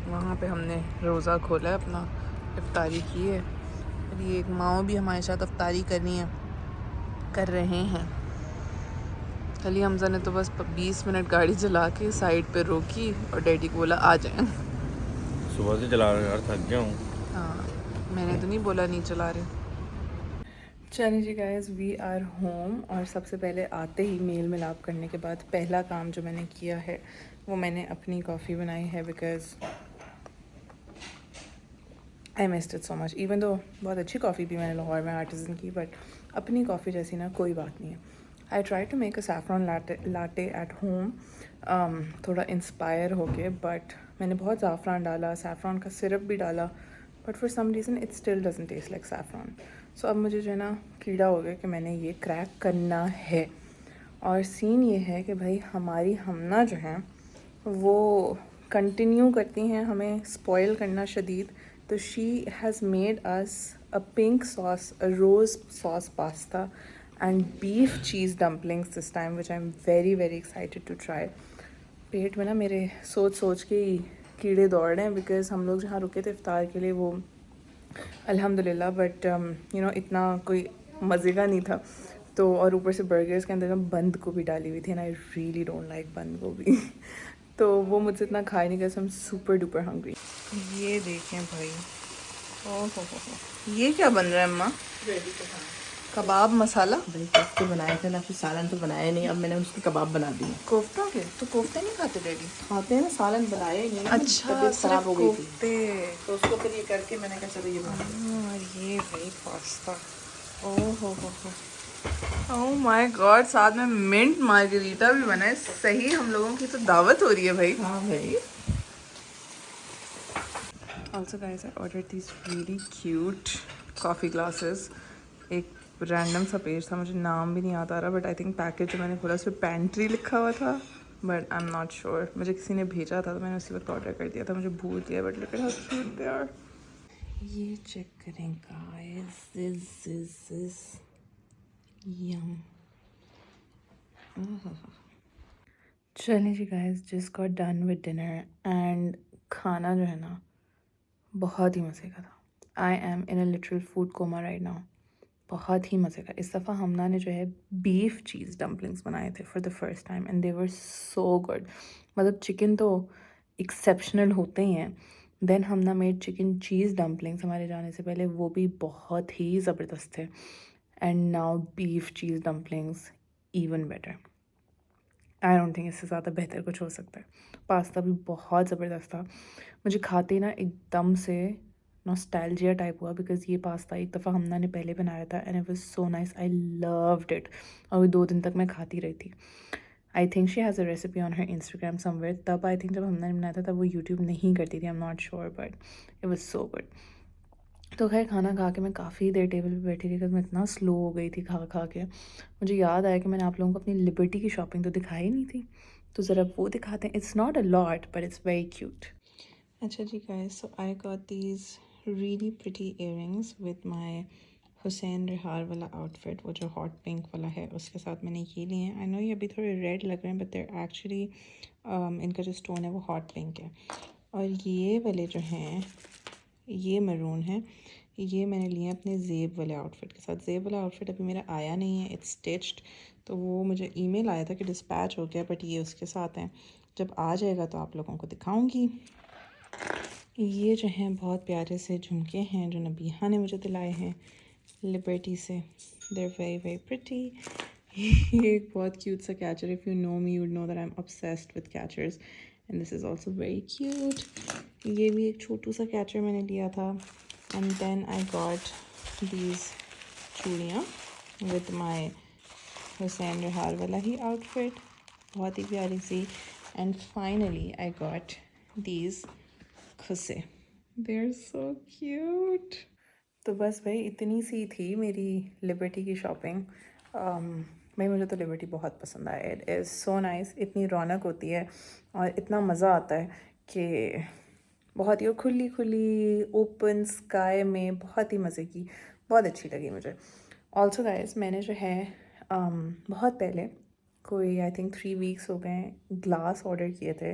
वहाँ पे हमने रोज़ा खोला है अपना, इफ्तारी की है. ये एक माँ भी हमारे साथ इफ्तारी कर रहे हैं. अली हमज़ा ने तो बस 20 मिनट गाड़ी चला के साइड पे रोकी और डैडी को बोला आ जाएं. सुबह से चला रहे यार, थक गया हूँ. हाँ, मैंने तो नहीं बोला नहीं चला रहे. चलिए जी गाइस, वी आर होम. और सबसे पहले आते ही मेल मिलाप करने के बाद पहला काम जो मैंने किया है वो मैंने अपनी कॉफ़ी बनाई है. Because I missed it so much. Even though बहुत अच्छी कॉफ़ी भी मैंने लाहौर में आर्टिज़न की, बट अपनी कॉफ़ी जैसी ना कोई बात नहीं है. I try to make a saffron latte at home, थोड़ा इंस्पायर होके, बट मैंने बहुत ज़ाफ़रान डाला, सैफ़रॉन का सिरप भी डाला, but for some reason it still doesn't taste like saffron. So अब मुझे जो है ना कीड़ा हो गया कि मैंने ये क्रैक करना है. और सीन ये है कि भाई हमारी हमना जो है वो कंटिन्यू करती हैं हमें स्पॉइल करना शदीद. तो she has made us a pink sauce, a rose sauce pasta and beef cheese dumplings this time, which I am very excited to try. पेट में ना मेरे सोच के ही कीड़े दौड़ रहे हैं. बिकॉज़ हम लोग जहाँ रुके थे इफ्तार के लिए वो अल्हम्दुलिल्लाह बट इतना कोई मज़े का नहीं था. तो और ऊपर से बर्गर्स के अंदर ना बंद गोभी डाली हुई थी, and I really don't like बंद गोभी. तो वो मुझसे इतना खाए नहीं गया. So I am super duper hungry. ये देखें भाई, ओहो ये क्या बन रहा है अम्मा? कबाब मसाला. भाई कोफ्ते बनाए थे ना, फिर सालन तो बनाया नहीं, अब मैंने उसके कबाब बना दिए. कोफ्ता के तो कोफ्ते नहीं खाते डैडी? खाते हैं ना, सालन बनाए ही नहीं. अच्छा, तबीयत खराब हो गई थी कोफ्ते. तो उसको फिर ये करके मैंने कहा चलो ये बना दो. और ये भाई pasta. Oh oh my God, साथ में मिंट मार्गरीटा भी बना है. सही हम लोगों की तो दावत हो रही है भाई. हाँ भाई. Also guys, I ordered these really cute coffee glasses. एक रैंडम सा पेज था, मुझे नाम भी नहीं याद आ रहा, बट आई थिंक पैकेज जो मैंने खोला उस पर पेंट्री लिखा हुआ था, but I am not sure. मुझे किसी ने भेजा था तो मैंने उसी वक्त ऑर्डर कर दिया था. मुझे भूल गया, but look at how cute they are. ये चेक करें गाइस, दिस इज यम. चलिए जी guys, just got done with dinner. And खाना जो है ना बहुत ही मज़े का था. I am in a literal food coma right now. बहुत ही मज़े का. इस दफ़ा हमना ने जो है बीफ चीज़ डम्पलिंग्स बनाए थे for the first time, and they were so good. मतलब चिकन तो एक्सेप्शनल होते ही हैं. देन हमना मेड चिकन चीज़ डम्पलिंग्स हमारे जाने से पहले, वो भी बहुत ही ज़बरदस्त थे. And now beef cheese dumplings even better. I don't think इससे ज़्यादा बेहतर कुछ हो सकता है. पास्ता भी बहुत ज़बरदस्त था. मुझे खाते ही ना एकदम से नॉस्टैल्जिया टाइप हुआ, बिकॉज़ ये पास्ता एक दफ़ा हमना ने पहले बनाया था and it was so nice. I loved it. और वो 2 दिन तक मैं खाती रही थी. I think she has a recipe on her Instagram somewhere. तब आई थिंक जब हमने बनाया था तब वो यूट्यूब नहीं करती थी. आई am not sure, but it was so good. तो खैर खाना खा के मैं काफ़ी देर टेबल पे बैठी रही बिकॉज मैं इतना स्लो हो गई थी खा खा के। मुझे याद आया कि मैंने आप लोगों को अपनी लिबर्टी की शॉपिंग तो दिखाई नहीं थी, तो ज़रा वो दिखाते हैं। It's not a lot but it's very cute. अच्छा जी guys, so I got these really pretty earrings with my Hussain Rehar वाला आउटफिट, वो जो हॉट पिंक वाला है उसके साथ मैंने ये लिए हैं। आई नो ये अभी थोड़े रेड लग रहे हैं बट देर एक्चुअली इनका जो स्टोन है वो हॉट पिंक है। और ये वाले जो हैं ये मरून है, ये मैंने लिए अपने ज़ेब वाले आउटफिट के साथ। ज़ेब वाला आउटफिट अभी मेरा आया नहीं है, इट्स स्टिच्ड, तो वो मुझे ईमेल आया था कि डिस्पैच हो गया, बट ये उसके साथ हैं। जब आ जाएगा तो आप लोगों को दिखाऊंगी। ये जो हैं बहुत प्यारे से झुमके हैं जो नबीहा ने मुझे दिलाए हैं लिबर्टी से। There very very pretty. ये एक बहुत क्यूट सा catcher, if you know me you know that I am obsessed with catchers and this is also very cute. ये भी एक छोटू सा कैचर मैंने लिया था। And then I got these चूड़ियाँ विद माई हुसैन रिहार वाला ही आउटफिट, बहुत ही प्यारी सी। And finally I got these खुसे, दे आर सो क्यूट। तो बस भाई इतनी सी थी मेरी लिबर्टी की शॉपिंग। भाई मुझे तो लिबर्टी बहुत पसंद आया। इट इज़ सो नाइस, इतनी रौनक होती है और इतना मज़ा आता है कि बहुत ही खुली खुली ओपन स्काई में बहुत ही मज़े की, बहुत अच्छी लगी मुझे। ऑल्सो गाइस मैंने जो है बहुत पहले कोई आई थिंक 3 वीक्स हो गए ग्लास ऑर्डर किए थे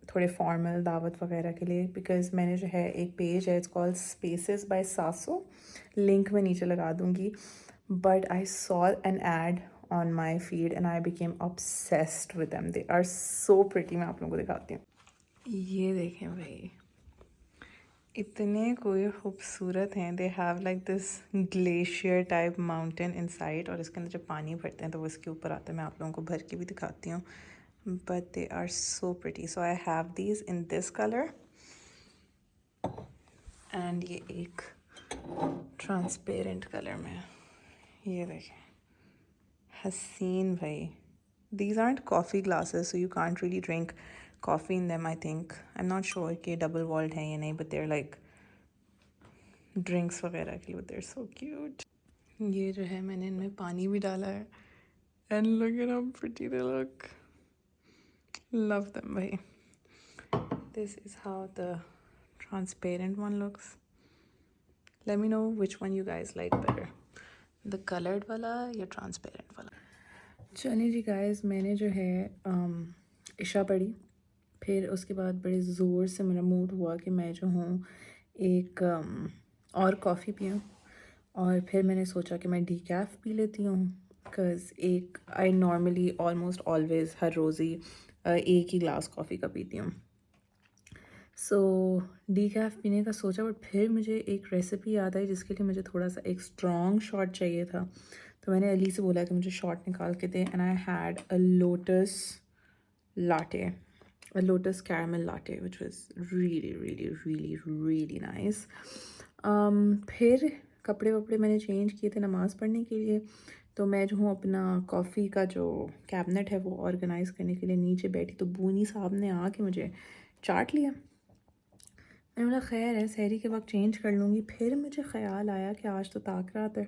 थोड़े फॉर्मल दावत वगैरह के लिए, बिकॉज़ मैंने जो है एक पेज है it's called Spaces by Saso, link मैं नीचे लगा दूँगी। But I saw an ad on my feed and I became obsessed with them, they are so pretty. मैं आप लोगों को दिखाती हूँ, ये देखें भाई, इतने कोई खूबसूरत हैं। They have like this glacier type mountain inside, और इसके अंदर जब पानी भरते हैं तो वो इसके ऊपर आता है। मैं आप लोगों को भर के भी दिखाती हूँ, but they are so pretty. So I have these in this colour and ये एक ट्रांसपेरेंट कलर में, ये देखें हसीन भाई। These aren't coffee glasses, so you can't really drink coffee in them, I think. I'm not sure कि double walled हैं या नहीं, but they're like drinks वगैरह के लिए, but they're so cute. ये जो है मैंने इनमें पानी भी डाला है and look at how pretty they look. Love them भाई. This is how the transparent one looks. Let me know which one you guys like better, the colored वाला या transparent वाला. चलिए जी गाइस, मैंने जो है इशा पढ़ी, फिर उसके बाद बड़े ज़ोर से मेरा मूड हुआ कि मैं जो हूँ एक और कॉफ़ी पीऊँ, और फिर मैंने सोचा कि मैं डीकैफ़ पी लेती हूँ, बिकॉज़ एक आई नॉर्मली ऑलमोस्ट ऑलवेज़ हर रोज़ ही एक ही ग्लास कॉफ़ी का पीती हूँ। सो डीकैफ़ पीने का सोचा, बट फिर मुझे एक रेसिपी याद आई जिसके लिए मुझे थोड़ा सा एक स्ट्रॉन्ग शॉट चाहिए था। तो मैंने अली से बोला कि मुझे शॉट निकाल के दे, and I had a Lotus latte, a Lotus caramel latte which was really really really really nice. फिर कपड़े वपड़े मैंने चेंज किए थे नमाज़ पढ़ने के लिए, तो मैं जो हूँ अपना कॉफ़ी का जो कैबिनेट है वो ऑर्गेनाइज़ करने के लिए नीचे बैठी, तो बूनी साहब ने आके मुझे चाट लिया। मैंने बोला खैर है, सहरी के वक्त चेंज कर लूँगी। फिर मुझे ख़्याल आया कि आज तो ताक रात है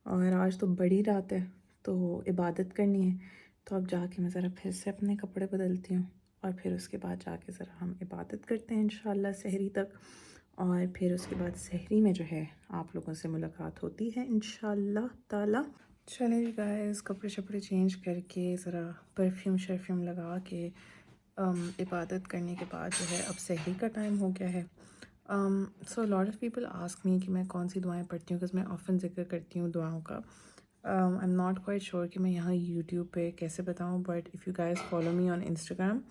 और आज तो बड़ी रात है, तो इबादत करनी है, तो अब जाके मैं ज़रा फिर से अपने कपड़े बदलती हूँ और फिर उसके बाद जाके ज़रा हम इबादत करते हैं इंशाल्लाह सहरी तक, और फिर उसके बाद सहरी में जो है आप लोगों से मुलाकात होती है इंशाल्लाह ताला। चले जी गाइस, कपड़े शपड़े चेंज करके ज़रा परफ्यूम शर्फ्यूम लगा के इबादत करने के बाद जो है अब सहरी का टाइम हो गया है। So lot of people ask me कि मैं कौन सी दुआएं पढ़ती हूँ, बिकॉज़ मैं ऑफ़न जिक्र करती हूँ दुआओं का। आई एम नॉट क्वाइट श्योर कि मैं यहाँ यूट्यूब पे कैसे बताऊँ, but if you guys follow me on Instagram,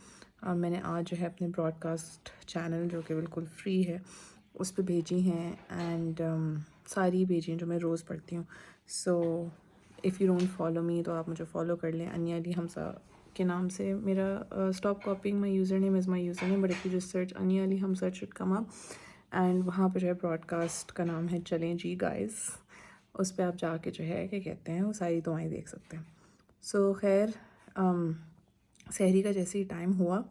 मैंने आज जो है अपने ब्रॉडकास्ट चैनल जो कि बिल्कुल फ्री है उस पर भेजी हैं, एंड सारी भेजी हैं जो मैं रोज़ पढ़ती हूँ। सो if you don't follow me तो आप मुझे फॉलो कर लें, अनिया अली हमसा के नाम से। मेरा stop copying my user name is my user name, but if you just search Aniya Ali Hamsa it should come up, and वहाँ पर जो है ब्रॉडकास्ट का नाम है चलें जी गाइस, उस पर आप जाके जो है क्या कहते हैं वो सारी दुआएं देख सकते हैं। सो खैर सहरी का जैसे ही टाइम हुआ,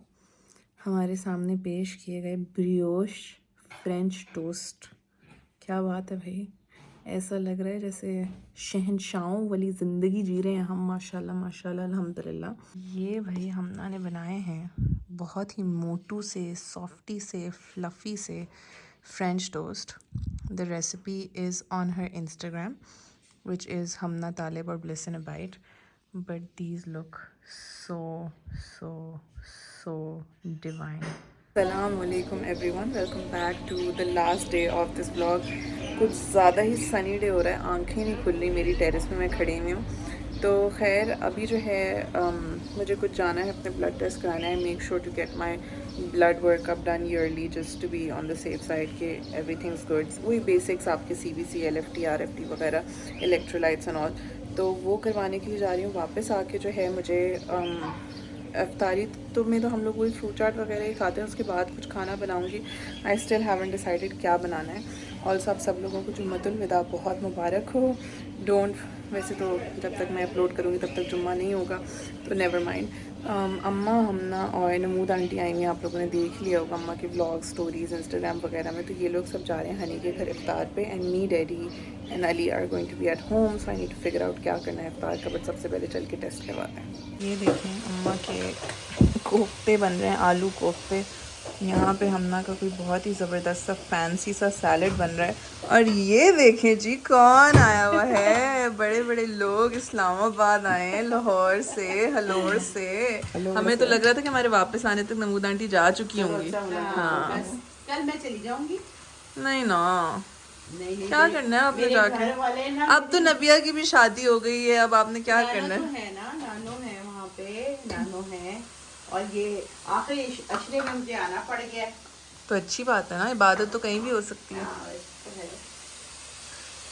हमारे सामने पेश किए गए ब्रियोश फ्रेंच टोस्ट क्या बात है भाई, ऐसा लग रहा है जैसे शहंशाहों वाली ज़िंदगी जी रहे हैं हम, माशाल्लाह माशाल्लाह अल्हम्दुलिल्लाह। ये भाई हमना ने बनाए हैं बहुत ही मोटू से, सॉफ्टी से, फ्लफ़ी से French toast. The recipe is on her Instagram which is Hamna Talib or Bliss in a Bite, but these look so divine. Assalamu alaikum everyone, welcome back to the last day of this vlog. कुछ ज़्यादा ही सनी डे हो रहा है, आंखें नहीं खुल रही मेरी, टेरेस पे मैं खड़ी हुई हूँ। तो खैर अभी जो है मुझे कुछ जाना है, अपने ब्लड टेस्ट कराना है। Make sure to get my blood workup done early just to be on the safe side के एवरीथिंग इज़ गुड। वही बेसिक्स आपके CBC, LFT, RFT वगैरह, इलेक्ट्रोलाइट्स एंड ऑल, तो वो करवाने के लिए जा रही हूँ। वापस आके जो है मुझे इफ्तारी तो में तो हम लोग वही फ्रूट चाट वगैरह ही खाते हैं, उसके बाद कुछ खाना बनाऊँगी। आई स्टिल हैवंट डिसाइडेड क्या बनाना है। ऑल्सो आप सब लोगों को जुम्मतुल विदा बहुत मुबारक हो। डोंट, वैसे तो जब तक मैं अपलोड करूँगी तब तक जुम्मा नहीं होगा, तो नेवर माइंड। अम्मा, हमना और नमूद आंटी आई हुई हैं, आप लोगों ने देख लिया होगा अम्मा के व्लॉग, स्टोरीज़ इंस्टाग्राम वगैरह में। तो ये लोग सब जा रहे हैं हनी के घर इफ्तार पे, and me, daddy and Ali are going to be at home, so I need to figure out क्या करना है इफ्तार का। बट सबसे पहले चल के टेस्ट करवाते हैं। ये देखें अम्मा के कोफ्ते बन रहे हैं, आलू कोफ्ते। यहाँ पे हमना का कोई बहुत ही ज़बरदस्त सा फैंसी सा सैलड बन रहा है। और ये देखें जी कौन आया हुआ है, बड़े बड़े लोग इस्लामाबाद आए हैं, लाहौर से, हलोर से। हमें तो लग रहा था कि हमारे वापस आने तक नमूद आंटी जा चुकी होंगी। हाँ, कल मैं चली जाऊंगी। नहीं ना, नहीं क्या करना है आपने जाके? अब तो नबिया की भी शादी हो गई है, अब आपने क्या करना है? है ना, नानो है वहाँ पे, नानो है, और ये आखिरी अशरे में मुझे आना पड़ गया। तो अच्छी बात है ना, इबादत तो कहीं भी हो सकती है।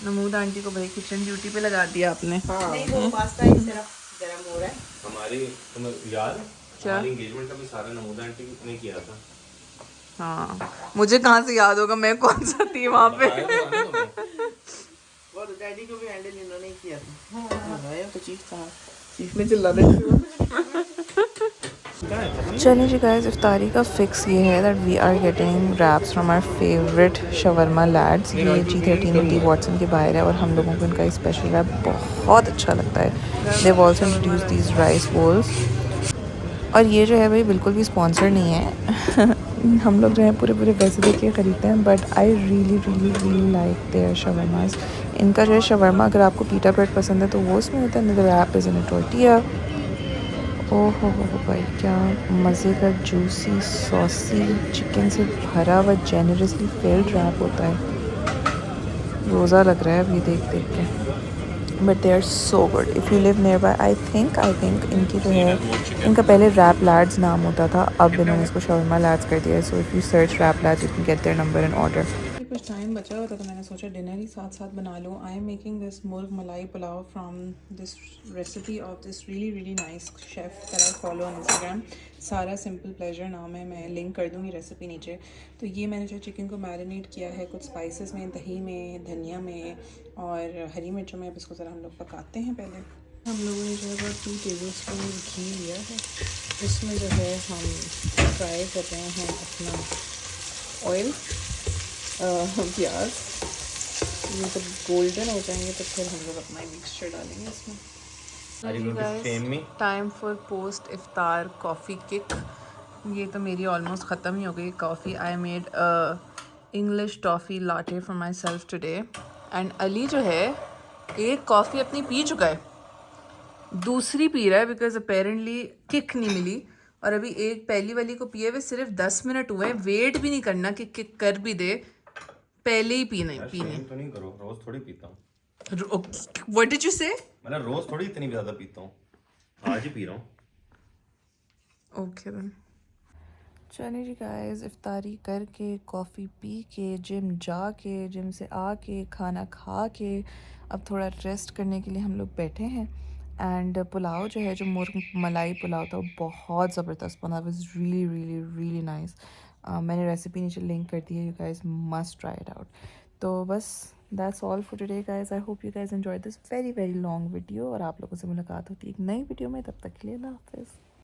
नमूद आंटी को भाई किचन ड्यूटी पे लगा दिया आपने। नहीं, वो पास्ता इस तरफ गर्म हो रहा है। हमारी तुम्हें याद क्या? हमारी एंगेजमेंट का भी सारा नमूदा आंटी ने किया था। हाँ, मुझे कहाँ से याद होगा, मैं कौन सा थी वहाँ पे। वो तो डैडी को भी हैंडल इन्होंने ही किया था। हाँ, तो चीफ ने चिल्ला दे। चलिए जी गाइस, इफ्तारी का फिक्स ये है that we are getting wraps from our favourite shawarma lads. ये G13 वॉटसन के बाहर है और हम लोगों को इनका स्पेशल रैप बहुत अच्छा लगता है। They also introduce these rice bowls. और ये जो है भाई बिल्कुल भी स्पॉन्सर नहीं है। हम लोग जो है पूरे पैसे दे के ख़रीदते हैं, but I really like their shawarmas. इनका जो है शवरमा, अगर आपको पीटा ब्रेड पसंद है तो वो उसमें होता है, द रैप इज़ इन अ टोर्टिया। ओह हो भाई, क्या मज़े का जूसी सॉसी चिकन से भरा हुआ जेनरसली फिल्ड रैप होता है। रोज़ा लग रहा है अभी देख के, but they are so good. If you live nearby, I think इनकी जो है, इनका पहले रैप लैड्स नाम होता था, अब इन्होंने इसको शवरमा लैड्स कर दिया है। So if you search wrap lads you can get their number and order. कुछ टाइम बचा हुआ था तो मैंने सोचा डिनर ही साथ साथ बना लूँ। आई एम मेकिंग दिस मुर्ग मलाई pulao from this recipe of this really nice chef that I follow on Instagram. सारा सिंपल प्लेजर नाम है, मैं लिंक कर दूँगी रेसिपी नीचे। तो ये मैंने जो चिकन को मैरिनेट किया है कुछ स्पाइसेस में, दही में, धनिया में और हरी मिर्चों में। अब इसको ज़रा हम लोग पकाते हैं। पहले हम लोगों ने जो है 2 टेबल स्पून घी लिया है, इसमें जो है हम फ्राई कर रहे हैं अपना ऑयल, प्याज। ये जब गोल्डन हो जाएंगे तो फिर हम लोग अपना मिक्सचर डालेंगे इसमें। टाइम फॉर पोस्ट इफ्तार कॉफ़ी किक। ये तो मेरी ऑलमोस्ट ख़त्म ही हो गई coffee. I made English toffee latte for myself today, and Ali जो है एक कॉफ़ी अपनी पी चुका है, दूसरी पी रहा है बिकॉज अपेरेंटली किक नहीं मिली। और अभी एक पहली वाली को पिए हुए सिर्फ 10 मिनट हुए, वेट भी नहीं करना कि किक कर भी दे, पहले ही पीने। तो नहीं करो, रोज थोड़ी पीता हूँ। व्हाट डिड यू से? मतलब रोज थोड़ी इतनी ज्यादा पीता हूँ, आज ही पी रहा हूँ। Okay then. चलिए जी गाइस, इफ्तारी करके, कॉफ़ी पी के, जिम जाके, जिम से आके, खाना खा के अब थोड़ा रेस्ट करने के लिए हम लोग बैठे हैं। एंड पुलाव जो है, जो मुर्ग मलाई पुलाव था, वो बहुत ज़बरदस्त बना, वाज रियली नाइस। मैंने रेसिपी नीचे लिंक कर दी है, you guys must try it out. तो बस that's all for today guys. I hope you guys enjoy this very long video, और आप लोगों से मुलाकात होती है एक नई वीडियो में। तब तक के लिए अल्लाह हाफ़िज़।